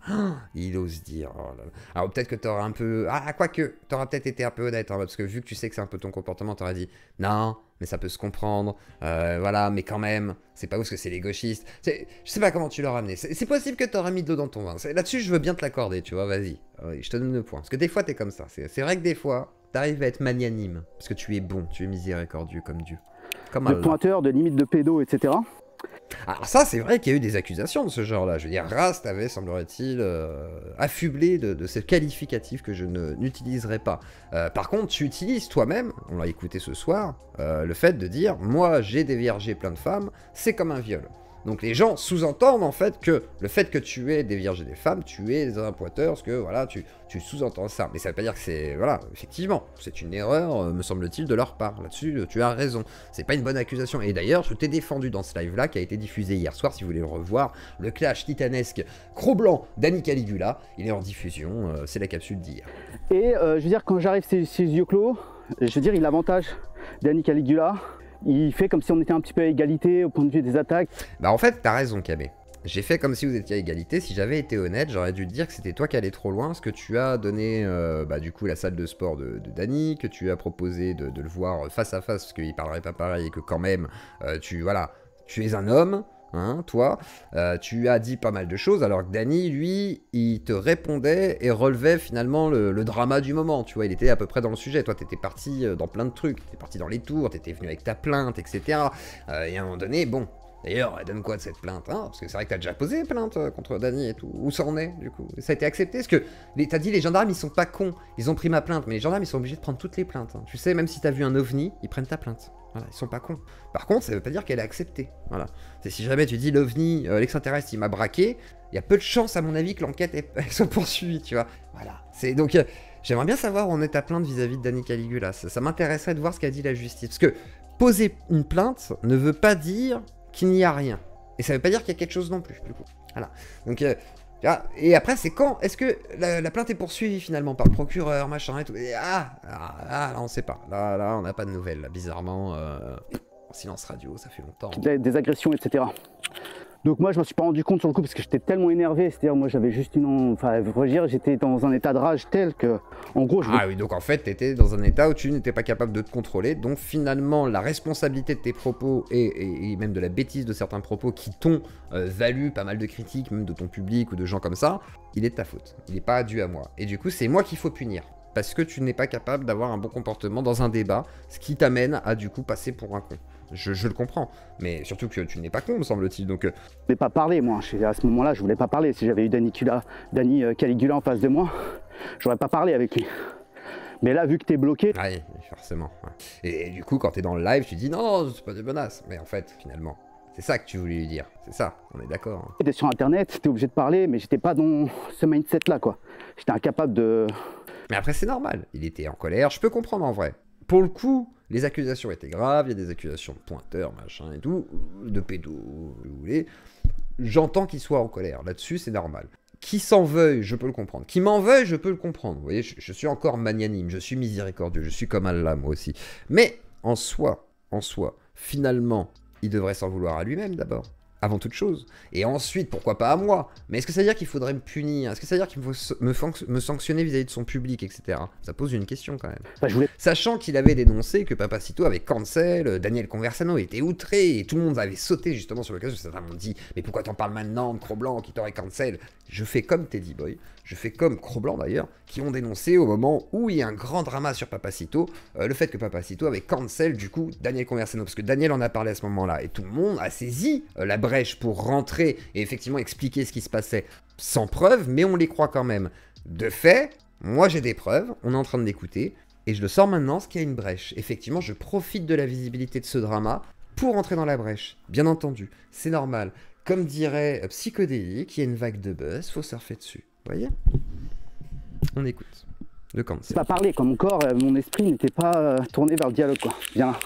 Il ose dire, oh là là. Alors, peut-être que t'aurais un peu. Ah, quoique, t'aurais peut-être été un peu honnête, hein, parce que vu que tu sais que c'est un peu ton comportement, t'aurais dit, non, mais ça peut se comprendre, voilà, mais quand même, c'est pas ouf parce que c'est les gauchistes. Je sais pas comment tu l'auras amené. C'est possible que t'aurais mis de l'eau dans ton vin. Là-dessus, je veux bien te l'accorder, tu vois, vas-y. Je te donne le point. Parce que des fois, t'es comme ça. C'est vrai que des fois, t'arrives à être magnanime. Parce que tu es bon, tu es miséricordieux comme Dieu. Comme de pointeur, de limite de pédo, etc. Alors ça, c'est vrai qu'il y a eu des accusations de ce genre-là. Je veux dire, Rast avait, semblerait-il, affublé de ces qualificatifs que je n'utiliserai pas. Par contre, tu utilises toi-même, on l'a écouté ce soir, le fait de dire « Moi, j'ai déviergé plein de femmes, c'est comme un viol ». Donc les gens sous-entendent en fait que le fait que tu aies déviergé des femmes, tu es un pointeur, parce que voilà, tu sous-entends ça. Mais ça veut pas dire que c'est... Voilà, effectivement, c'est une erreur, me semble-t-il, de leur part. Là-dessus, tu as raison. C'est pas une bonne accusation. Et d'ailleurs, je t'ai défendu dans ce live-là, qui a été diffusé hier soir, si vous voulez le revoir, le clash titanesque Cro-Blanc, Danny Caligula, il est en diffusion, c'est la capsule d'hier. Et je veux dire, quand j'arrive ces yeux clos, je veux dire, il a l'avantage, Danny Caligula. Il fait comme si on était un petit peu à égalité au point de vue des attaques. Bah en fait, t'as raison, KB. J'ai fait comme si vous étiez à égalité. Si j'avais été honnête, j'aurais dû te dire que c'était toi qui allais trop loin, parce que tu as donné, du coup, la salle de sport de Danny, que tu as proposé de le voir face à face, parce qu'il parlerait pas pareil, et que quand même, tu es un homme. Hein, toi, tu as dit pas mal de choses, alors que Danny, lui, il te répondait et relevait finalement le drama du moment, tu vois, il était à peu près dans le sujet. Toi, t'étais parti dans plein de trucs, t'étais parti dans les tours, t'étais venu avec ta plainte, etc. Et à un moment donné, bon, d'ailleurs, elle donne quoi de cette plainte, hein? Parce que c'est vrai que t'as déjà posé plainte contre Danny et tout. Où ça en est, du coup? Ça a été accepté? Parce que t'as dit les gendarmes, ils sont pas cons, ils ont pris ma plainte, mais les gendarmes, ils sont obligés de prendre toutes les plaintes. Hein. Tu sais, même si t'as vu un ovni, ils prennent ta plainte. Voilà, ils sont pas cons. Par contre, ça veut pas dire qu'elle est acceptée. Voilà. C'est si jamais tu dis l'OVNI, l'extraterrestre, il m'a braqué, il y a peu de chances, à mon avis, que l'enquête soit poursuivie, tu vois. Voilà. C'est donc, j'aimerais bien savoir où on est ta plainte vis-à-vis de Danny Caligula. Ça m'intéresserait de voir ce qu'a dit la justice. Parce que poser une plainte ne veut pas dire qu'il n'y a rien. Et ça veut pas dire qu'il y a quelque chose non plus, du coup. Voilà. Donc, et après, c'est quand est-ce que la plainte est poursuivie finalement par le procureur, machin et tout. Et là, on sait pas. Là, on n'a pas de nouvelles. Là, bizarrement, silence radio, ça fait longtemps. Des agressions, etc. Donc moi, je m'en suis pas rendu compte sur le coup parce que j'étais tellement énervé. C'est-à-dire, moi, j'avais juste j'étais dans un état de rage tel que, en gros, Ah oui, donc en fait, t'étais dans un état où tu n'étais pas capable de te contrôler. Donc finalement, la responsabilité de tes propos et même de la bêtise de certains propos qui t'ont valu pas mal de critiques, même de ton public ou de gens comme ça, il est de ta faute. Il n'est pas dû à moi. Et du coup, c'est moi qu'il faut punir. Parce que tu n'es pas capable d'avoir un bon comportement dans un débat, ce qui t'amène à du coup passer pour un con. Je le comprends, mais surtout que tu n'es pas con, me semble-t-il, donc... Je voulais pas parler, moi, à ce moment-là, je voulais pas parler. Si j'avais eu Danny Caligula en face de moi, j'aurais pas parlé avec lui. Mais là, vu que t'es bloqué... Ah oui, forcément. Ouais. Et du coup, quand t'es dans le live, tu dis « Non, c'est pas des menaces ». Mais en fait, finalement, c'est ça que tu voulais lui dire. C'est ça, on est d'accord. Hein. J'étais sur Internet, t'es obligé de parler, mais j'étais pas dans ce mindset-là, quoi. J'étais incapable de... Mais après, c'est normal. Il était en colère, je peux comprendre en vrai. Pour le coup, les accusations étaient graves, il y a des accusations de pointeurs, machin et tout, de pédos, vous voulez. j'entends qu'il soit en colère. Là-dessus, c'est normal. Qui s'en veuille, je peux le comprendre. Qui m'en veuille, je peux le comprendre. Vous voyez, je suis encore magnanime, je suis miséricordieux, je suis comme Allah, moi aussi. Mais en soi, finalement, il devrait s'en vouloir à lui-même d'abord, avant toute chose. Et ensuite, pourquoi pas à moi? Mais est-ce que ça veut dire qu'il faudrait me punir? Est-ce que ça veut dire qu'il faut me sanctionner vis-à-vis de son public, etc. Ça pose une question quand même. Sachant qu'il avait dénoncé que Papacito avait cancel, Daniel Conversano était outré, et tout le monde avait sauté justement sur l'occasion. Certains m'ont dit, mais pourquoi t'en parles maintenant de Cro-Blanc qui t'aurait cancel? Je fais comme Teddy Boy, je fais comme Cro-Blanc d'ailleurs, qui ont dénoncé au moment où il y a un grand drama sur Papacito, le fait que Papacito avait cancel du coup Daniel Conversano, parce que Daniel en a parlé à ce moment-là, et tout le monde a saisi la brèche pour rentrer et effectivement expliquer ce qui se passait sans preuve, mais on les croit quand même. De fait, moi j'ai des preuves, on est en train de l'écouter, et je le sors maintenant, ce qu'il y a une brèche. Effectivement, je profite de la visibilité de ce drama pour rentrer dans la brèche, bien entendu, c'est normal. Comme dirait Psychodélique, il y a une vague de buzz, faut surfer dessus. Vous voyez? On écoute. Le cancer. Pas parler, comme mon corps, mon esprit n'était pas tourné vers le dialogue, quoi. Bien là.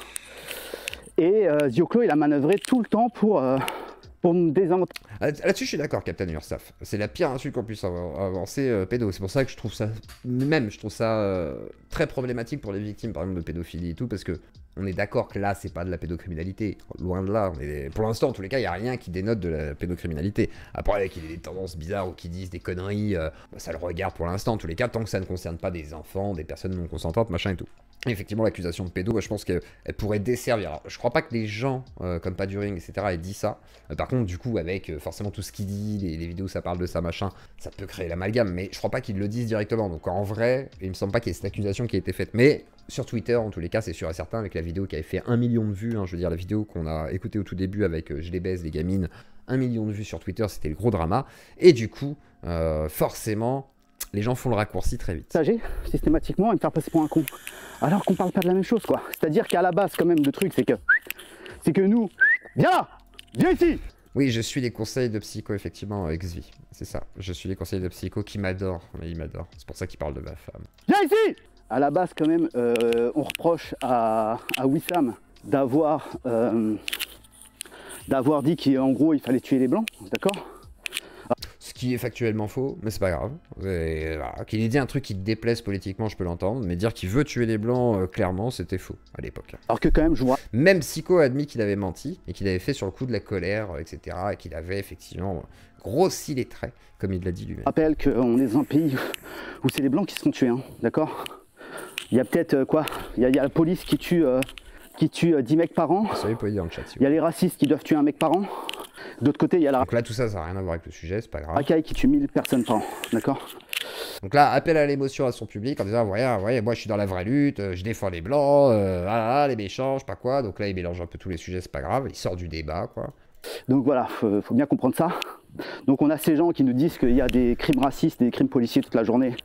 Et Zioclo, il a manœuvré tout le temps pour me désinventer. Là-dessus, je suis d'accord, Captain Ursaf. C'est la pire insulte qu'on puisse avancer pédo. C'est pour ça que je trouve ça, très problématique pour les victimes, par exemple, de pédophilie et tout, parce que on est d'accord que là, c'est pas de la pédocriminalité. Loin de là. Pour l'instant, en tous les cas, il n'y a rien qui dénote de la pédocriminalité. Après, qu'il y ait des tendances bizarres ou qui disent des conneries, ça le regarde pour l'instant. En tous les cas, tant que ça ne concerne pas des enfants, des personnes non consentantes, machin et tout. Et effectivement, l'accusation de pédo, je pense qu'elle pourrait desservir. Alors, je crois pas que les gens, comme Paduring, etc., aient dit ça. Par contre, du coup, avec forcément tout ce qu'il dit, les vidéos où ça parle de ça, machin, ça peut créer l'amalgame. Mais je crois pas qu'ils le disent directement. Donc, en vrai, il me semble pas qu'il y ait cette accusation qui a été faite. Mais sur Twitter, en tous les cas, c'est sûr et certain, avec la vidéo qui avait fait 1 million de vues, hein, je veux dire, la vidéo qu'on a écoutée au tout début avec Je les baise, les gamines, 1 million de vues sur Twitter, c'était le gros drama. Et du coup, forcément, les gens font le raccourci très vite. Systématiquement et me faire passer pour un con. Alors qu'on parle pas de la même chose, quoi. C'est-à-dire qu'à la base, quand même, le truc, c'est que nous, viens là, viens ici. Oui, je suis les conseils de Psycho, effectivement, Xvi. C'est ça. Je suis les conseils de Psycho qui m'adore. Mais il m'adore. C'est pour ça qu'il parle de ma femme. Viens ici. À la base, quand même, on reproche à Wissam d'avoir dit qu'en gros, il fallait tuer les blancs, d'accord? Ce qui est factuellement faux, mais c'est pas grave. Voilà. Qu'il ait dit un truc qui te déplaise politiquement, je peux l'entendre, mais dire qu'il veut tuer les blancs, clairement, c'était faux à l'époque. Alors que quand même, je vois. Même Psycho a admis qu'il avait menti, et qu'il avait fait sur le coup de la colère, etc., et qu'il avait effectivement grossi les traits, comme il l'a dit lui-même. Je rappelle qu'on est dans un pays où c'est les blancs qui se font tuer, hein, d'accord? Il y a peut-être il y a la police qui tue 10 mecs par an. Ça, vous pouvez dire dans le chat. Il y a les racistes qui doivent tuer un mec par an. D'autre côté, il y a la... Donc là, tout ça, ça n'a rien à voir avec le sujet, c'est pas grave. Racaille qui tue 1000 personnes par an, d'accord? Donc là, appel à l'émotion à son public en disant, voyez, moi je suis dans la vraie lutte, je défends les blancs, les méchants, je sais pas quoi. Donc là, il mélange un peu tous les sujets, c'est pas grave, il sort du débat, quoi. Donc voilà, faut bien comprendre ça. Donc on a ces gens qui nous disent qu'il y a des crimes racistes, des crimes policiers toute la journée.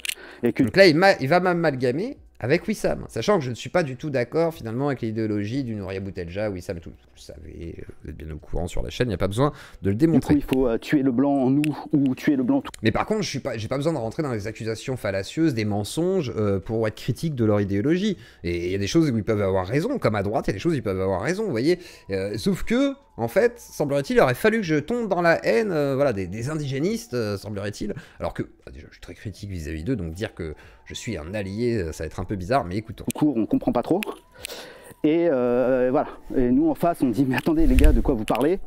Et que... Donc là, il va m'amalgamer avec Wissam, sachant que je ne suis pas du tout d'accord finalement avec l'idéologie du Nouria Boutelja, Wissam et tout. Vous savez, vous êtes bien au courant sur la chaîne, il n'y a pas besoin de le démontrer. Du coup, il faut tuer le blanc en nous ou tuer le blanc tout. Mais par contre, j'ai pas besoin de rentrer dans des accusations fallacieuses, des mensonges pour être critique de leur idéologie. Et il y a des choses où ils peuvent avoir raison, comme à droite, il y a des choses où ils peuvent avoir raison, vous voyez. Sauf que, en fait, semblerait-il, il aurait fallu que je tombe dans la haine des indigénistes, semblerait-il. Alors que, déjà, je suis très critique vis-à-vis d'eux, donc dire que je suis un allié, ça va être un peu bizarre, mais écoutons. Cours, on comprend pas trop. Et voilà. Et nous en face, on dit mais attendez les gars, de quoi vous parlez?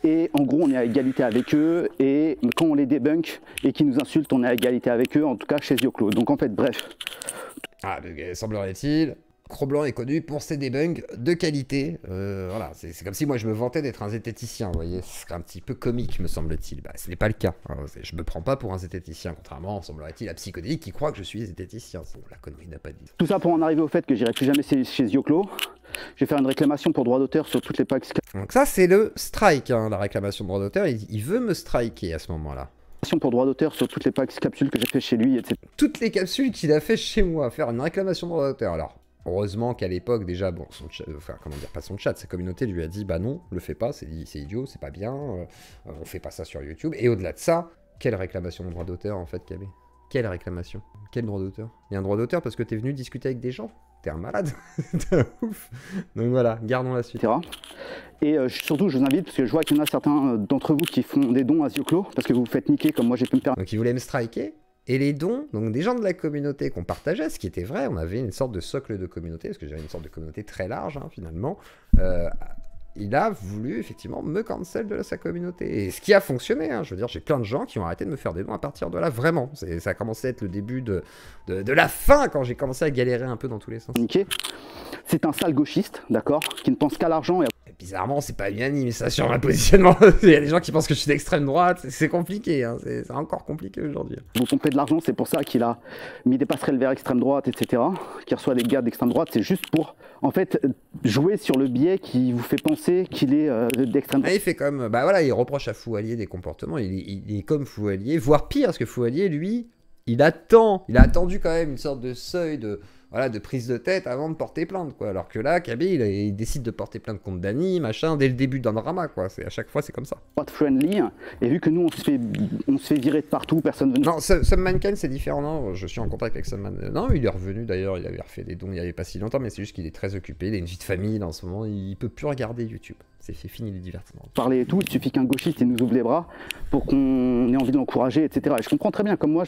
Et en gros, on est à égalité avec eux. Et quand on les débunk et qu'ils nous insultent, on est à égalité avec eux. En tout cas, chez Zioclo. Donc en fait, bref. Ah, semblerait-il. Cro-Blanc est connu pour ses debunks de qualité. Voilà, c'est comme si moi je me vantais d'être un zététicien, vous voyez. C'est un petit peu comique, me semble-t-il. Bah, ce n'est pas le cas. Je me prends pas pour un zététicien, contrairement, semblerait-il, à Psychodélique qui croit que je suis zététicien. Bon, la connerie n'a pas dit. Tout ça pour en arriver au fait que j'irai plus jamais chez Zioclo. Je vais faire une réclamation pour droit d'auteur sur toutes les packs. Donc ça, c'est le strike, hein, la réclamation de droit d'auteur. Il veut me striker à ce moment-là. Pour droit d'auteur sur toutes les packs capsules que j'ai fait chez lui, etc. Toutes les capsules qu'il a fait chez moi, faire une réclamation de droit d'auteur. Alors, heureusement qu'à l'époque, déjà, bon, pas son chat, sa communauté lui a dit, bah non, le fais pas, c'est idiot, c'est pas bien, on fait pas ça sur YouTube. Et au-delà de ça, quelle réclamation de droit d'auteur, en fait, Kabé? Quelle réclamation? Quel droit d'auteur? Il y a un droit d'auteur parce que t'es venu discuter avec des gens? T'es un malade. T'es ouf. Donc voilà, gardons la suite. Et surtout, je vous invite, parce que je vois qu'il y en a certains d'entre vous qui font des dons à yeux clos, parce que vous vous faites niquer comme moi j'ai pu me faire. Donc ils voulaient me striker. Et les dons, donc des gens de la communauté qu'on partageait, ce qui était vrai, on avait une sorte de socle de communauté, parce que j'avais une sorte de communauté très large, hein, finalement. Il a voulu effectivement me cancel de sa communauté. Et ce qui a fonctionné, hein, je veux dire, j'ai plein de gens qui ont arrêté de me faire des dons à partir de là, vraiment. Ça a commencé à être le début de la fin, quand j'ai commencé à galérer un peu dans tous les sens. C'est un sale gauchiste, d'accord, qui ne pense qu'à l'argent. Et bizarrement, c'est pas unanime ça sur un positionnement. Il y a des gens qui pensent que je suis d'extrême droite, c'est compliqué, hein. C'est encore compliqué aujourd'hui. Vous pompez de l'argent, c'est pour ça qu'il a mis des passerelles vers extrême droite, etc. Qui reçoit des gars d'extrême droite, c'est juste pour, en fait, jouer sur le biais qui vous fait penser qu'il est d'extrême droite. Il fait comme, bah voilà, il reproche à Foualier des comportements, il est comme Foualier, voire pire, parce que Foualier, lui, il a attendu quand même une sorte de seuil de prise de tête avant de porter plainte, quoi. Alors que là, Kabé, il décide de porter plainte contre Dany, machin, dès le début d'un drama, quoi. À chaque fois, c'est comme ça. Pas friendly, et vu que nous, on se fait virer de partout, personne ne... Non, Subman Kane, c'est différent, non. Je suis en contact avec Subman. Non, il est revenu, d'ailleurs, il avait refait des dons il n'y avait pas si longtemps, mais c'est juste qu'il est très occupé, il a une vie de famille, là, en ce moment, il peut plus regarder YouTube. C'est fini le divertissement. Parler et tout, il suffit qu'un gauchiste il nous ouvre les bras pour qu'on ait envie de l'encourager, etc. Et je comprends très bien, comme moi,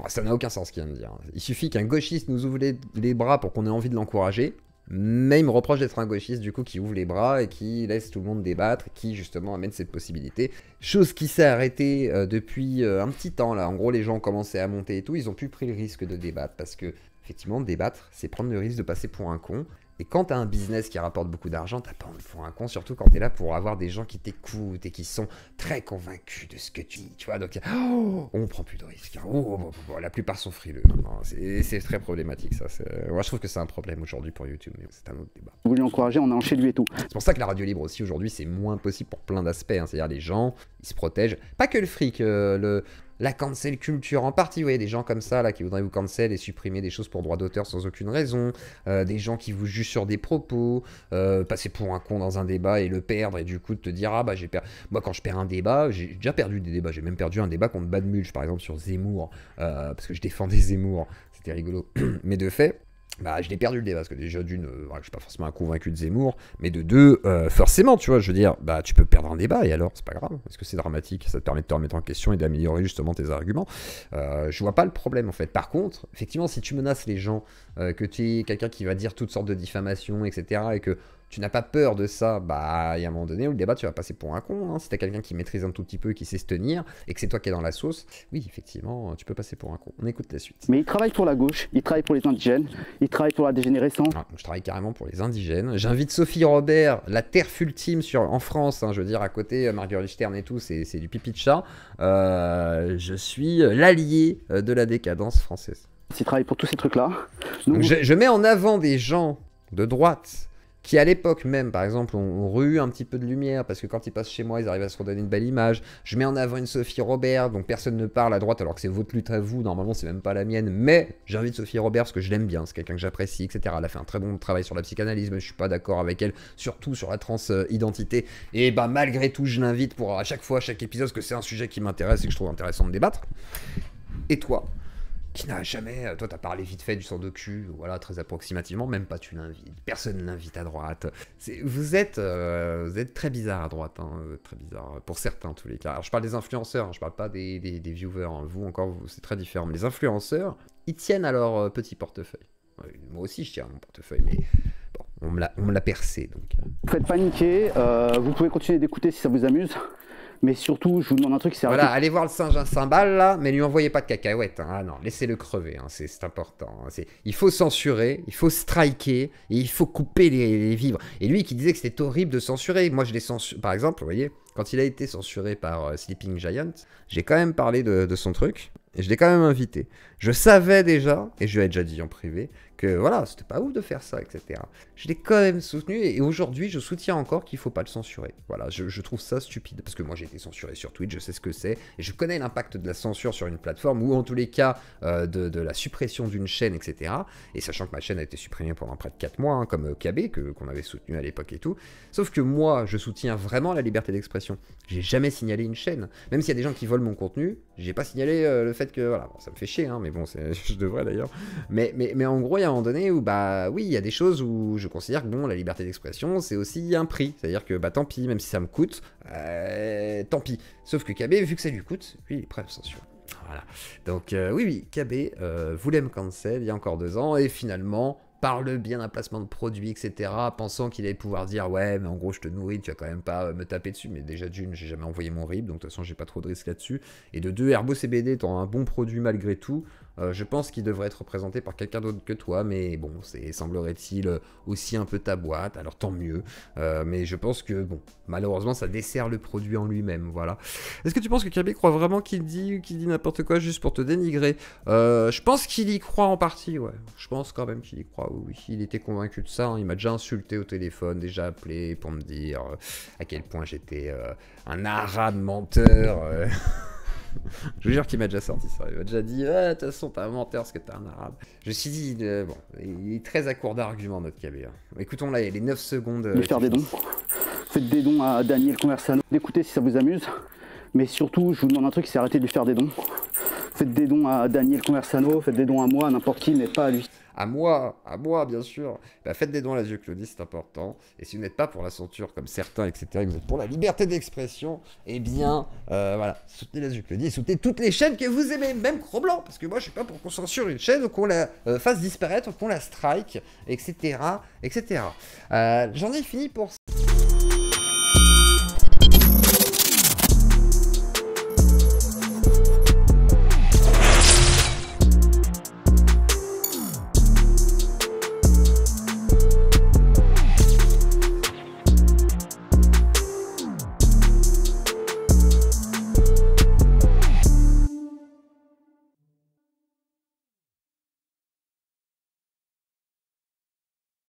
ça n'a aucun sens ce qu'il vient de dire. Il suffit qu'un gauchiste nous ouvre les bras pour qu'on ait envie de l'encourager, mais il me reproche d'être un gauchiste, du coup, qui ouvre les bras et qui laisse tout le monde débattre, qui, justement, amène cette possibilité. Chose qui s'est arrêtée depuis un petit temps, là. En gros, les gens ont commencé à monter et tout, ils ont plus pris le risque de débattre, parce que, effectivement, débattre, c'est prendre le risque de passer pour un con. Et quand t'as un business qui rapporte beaucoup d'argent, t'as pas envie de faire un con, surtout quand t'es là pour avoir des gens qui t'écoutent et qui sont très convaincus de ce que tu dis, tu vois. Donc, on prend plus de risques. La plupart sont frileux. C'est très problématique, ça. Moi, je trouve que c'est un problème aujourd'hui pour YouTube, mais c'est un autre débat. Vous voulez encourager, on est en chez lui et tout. C'est pour ça que la radio libre aussi, aujourd'hui, c'est moins possible pour plein d'aspects. Hein. C'est-à-dire, les gens, ils se protègent. Pas que le fric, la cancel culture en partie, vous voyez, des gens comme ça là qui voudraient vous cancel et supprimer des choses pour droit d'auteur sans aucune raison, des gens qui vous jugent sur des propos, passer pour un con dans un débat et le perdre et du coup te dire ah bah moi quand je perds un débat, j'ai déjà perdu des débats, j'ai même perdu un débat contre Bad Mulch par exemple sur Zemmour, parce que je défendais Zemmour, c'était rigolo, mais de fait... Bah, je l'ai perdu le débat, parce que déjà d'une, je suis pas forcément convaincu de Zemmour, mais de deux, forcément, tu vois, je veux dire, bah, tu peux perdre un débat, et alors, c'est pas grave, est-ce que c'est dramatique, ça te permet de te remettre en question et d'améliorer justement tes arguments, je vois pas le problème, en fait. Par contre, effectivement, si tu menaces les gens, que tu es quelqu'un qui va dire toutes sortes de diffamations, etc., et que tu n'as pas peur de ça, bah, il y a un moment donné où le débat, tu vas passer pour un con, hein. Si t'as quelqu'un qui maîtrise un tout petit peu, qui sait se tenir, et que c'est toi qui es dans la sauce, oui, effectivement, tu peux passer pour un con. On écoute la suite. Mais il travaille pour la gauche, il travaille pour les indigènes, il travaille pour la dégénérescence. Ah, je travaille carrément pour les indigènes. J'invite Sophie Robert, la TERF ultime en France, hein, je veux dire, à côté, Marguerite Stern et tout, c'est du pipi de chat. Je suis l'allié de la décadence française. Il travaille pour tous ces trucs-là. Donc je mets en avant des gens de droite qui à l'époque même, par exemple, ont eu un petit peu de lumière, parce que quand ils passent chez moi, ils arrivent à se redonner une belle image. Je mets en avant une Sophie Robert, donc personne ne parle à droite, alors que c'est votre lutte à vous, normalement c'est même pas la mienne, mais j'invite Sophie Robert parce que je l'aime bien, c'est quelqu'un que j'apprécie, etc. Elle a fait un très bon travail sur la psychanalyse, mais je suis pas d'accord avec elle, surtout sur la transidentité, et bah malgré tout, je l'invite pour à chaque fois, à chaque épisode, parce que c'est un sujet qui m'intéresse et que je trouve intéressant de débattre. Et toi qui n'a jamais, toi t'as parlé vite fait du sang de cul, voilà, très approximativement, même pas tu l'invites, personne l'invite à droite. Vous êtes très bizarre à droite, hein, très bizarre, pour certains en tous les cas. Alors je parle des influenceurs, hein, je parle pas des viewers, hein. Vous encore, c'est très différent, mais les influenceurs, ils tiennent à leur petit portefeuille. Moi aussi je tiens à mon portefeuille, mais bon, on me l'a percé, donc... Faites paniquer, vous pouvez continuer d'écouter si ça vous amuse. Mais surtout, je vous demande un truc, c'est... Voilà, allez voir le singe à cymbale, là, mais lui envoyez pas de cacahuètes. Hein. Ah non, laissez-le crever, hein. C'est important. Hein. Il faut censurer, il faut striker, et il faut couper les vivres. Et lui qui disait que c'était horrible de censurer, moi je l'ai censuré... Par exemple, vous voyez, quand il a été censuré par Sleeping Giant, j'ai quand même parlé de son truc, et je l'ai quand même invité. Je savais déjà, et je lui ai déjà dit en privé, que voilà, c'était pas ouf de faire ça, etc. Je l'ai quand même soutenu, et aujourd'hui, je soutiens encore qu'il faut pas le censurer. Voilà, je trouve ça stupide, parce que moi j'ai été censuré sur Twitch, je sais ce que c'est, et je connais l'impact de la censure sur une plateforme, ou en tous les cas, de la suppression d'une chaîne, etc. Et sachant que ma chaîne a été supprimée pendant près de 4 mois, hein, comme KB, qu'on avait soutenu à l'époque et tout. Sauf que moi, je soutiens vraiment la liberté d'expression. J'ai jamais signalé une chaîne. Même s'il y a des gens qui volent mon contenu, j'ai pas signalé le fait que, voilà, bon, ça me fait chier, hein, mais bon, je devrais d'ailleurs. Mais en gros, il y a un moment donné où, bah oui, il y a des choses où je considère que, bon, la liberté d'expression, c'est aussi un prix. C'est-à-dire que, bah tant pis, même si ça me coûte, tant pis. Sauf que KB, vu que ça lui coûte, lui, il est prêt à me censurer. Voilà. Donc, oui, KB voulait me cancel il y a encore 2 ans, et finalement, par le bien d'un placement de produit, etc., pensant qu'il allait pouvoir dire, ouais, mais en gros, je te nourris, tu vas quand même pas me taper dessus. Mais déjà, d'une, j'ai jamais envoyé mon RIB, donc de toute façon, j'ai pas trop de risque là-dessus. Et de 2, Herbo CBD étant un bon produit malgré tout, je pense qu'il devrait être représenté par quelqu'un d'autre que toi, mais bon, semblerait-il aussi un peu ta boîte, alors tant mieux. Mais je pense que, bon, malheureusement, ça dessert le produit en lui-même, voilà. Est-ce que tu penses que KB croit vraiment qu'il dit n'importe quoi juste pour te dénigrer? Je pense qu'il y croit en partie, ouais. Je pense quand même qu'il y croit, oui. Il était convaincu de ça, hein. Il m'a déjà insulté au téléphone, déjà appelé pour me dire à quel point j'étais un arabe menteur. Je vous jure qu'il m'a déjà sorti ça. Il m'a déjà dit, de toute façon, t'es un menteur parce que t'es un arabe. Je me suis dit, bon, il est très à court d'arguments, notre KB. Écoutons là, il y a les 9 secondes. De faire des dons. Faites des dons à Daniel Conversano. D'écouter si ça vous amuse. Mais surtout, je vous demande un truc, c'est arrêter de lui faire des dons. Faites des dons à Daniel Conversano, faites des dons à moi, à n'importe qui, mais pas à lui. À moi, bien sûr. Bah, faites des dons à la Claudie, c'est important. Et si vous n'êtes pas pour la censure, comme certains, etc., et vous êtes pour la liberté d'expression, eh bien, voilà, soutenez la Claudie et soutenez toutes les chaînes que vous aimez, même Cro-Blanc, parce que moi, je suis pas pour qu'on censure une chaîne ou qu'on la fasse disparaître, ou qu'on la strike, etc., etc. J'en ai fini pour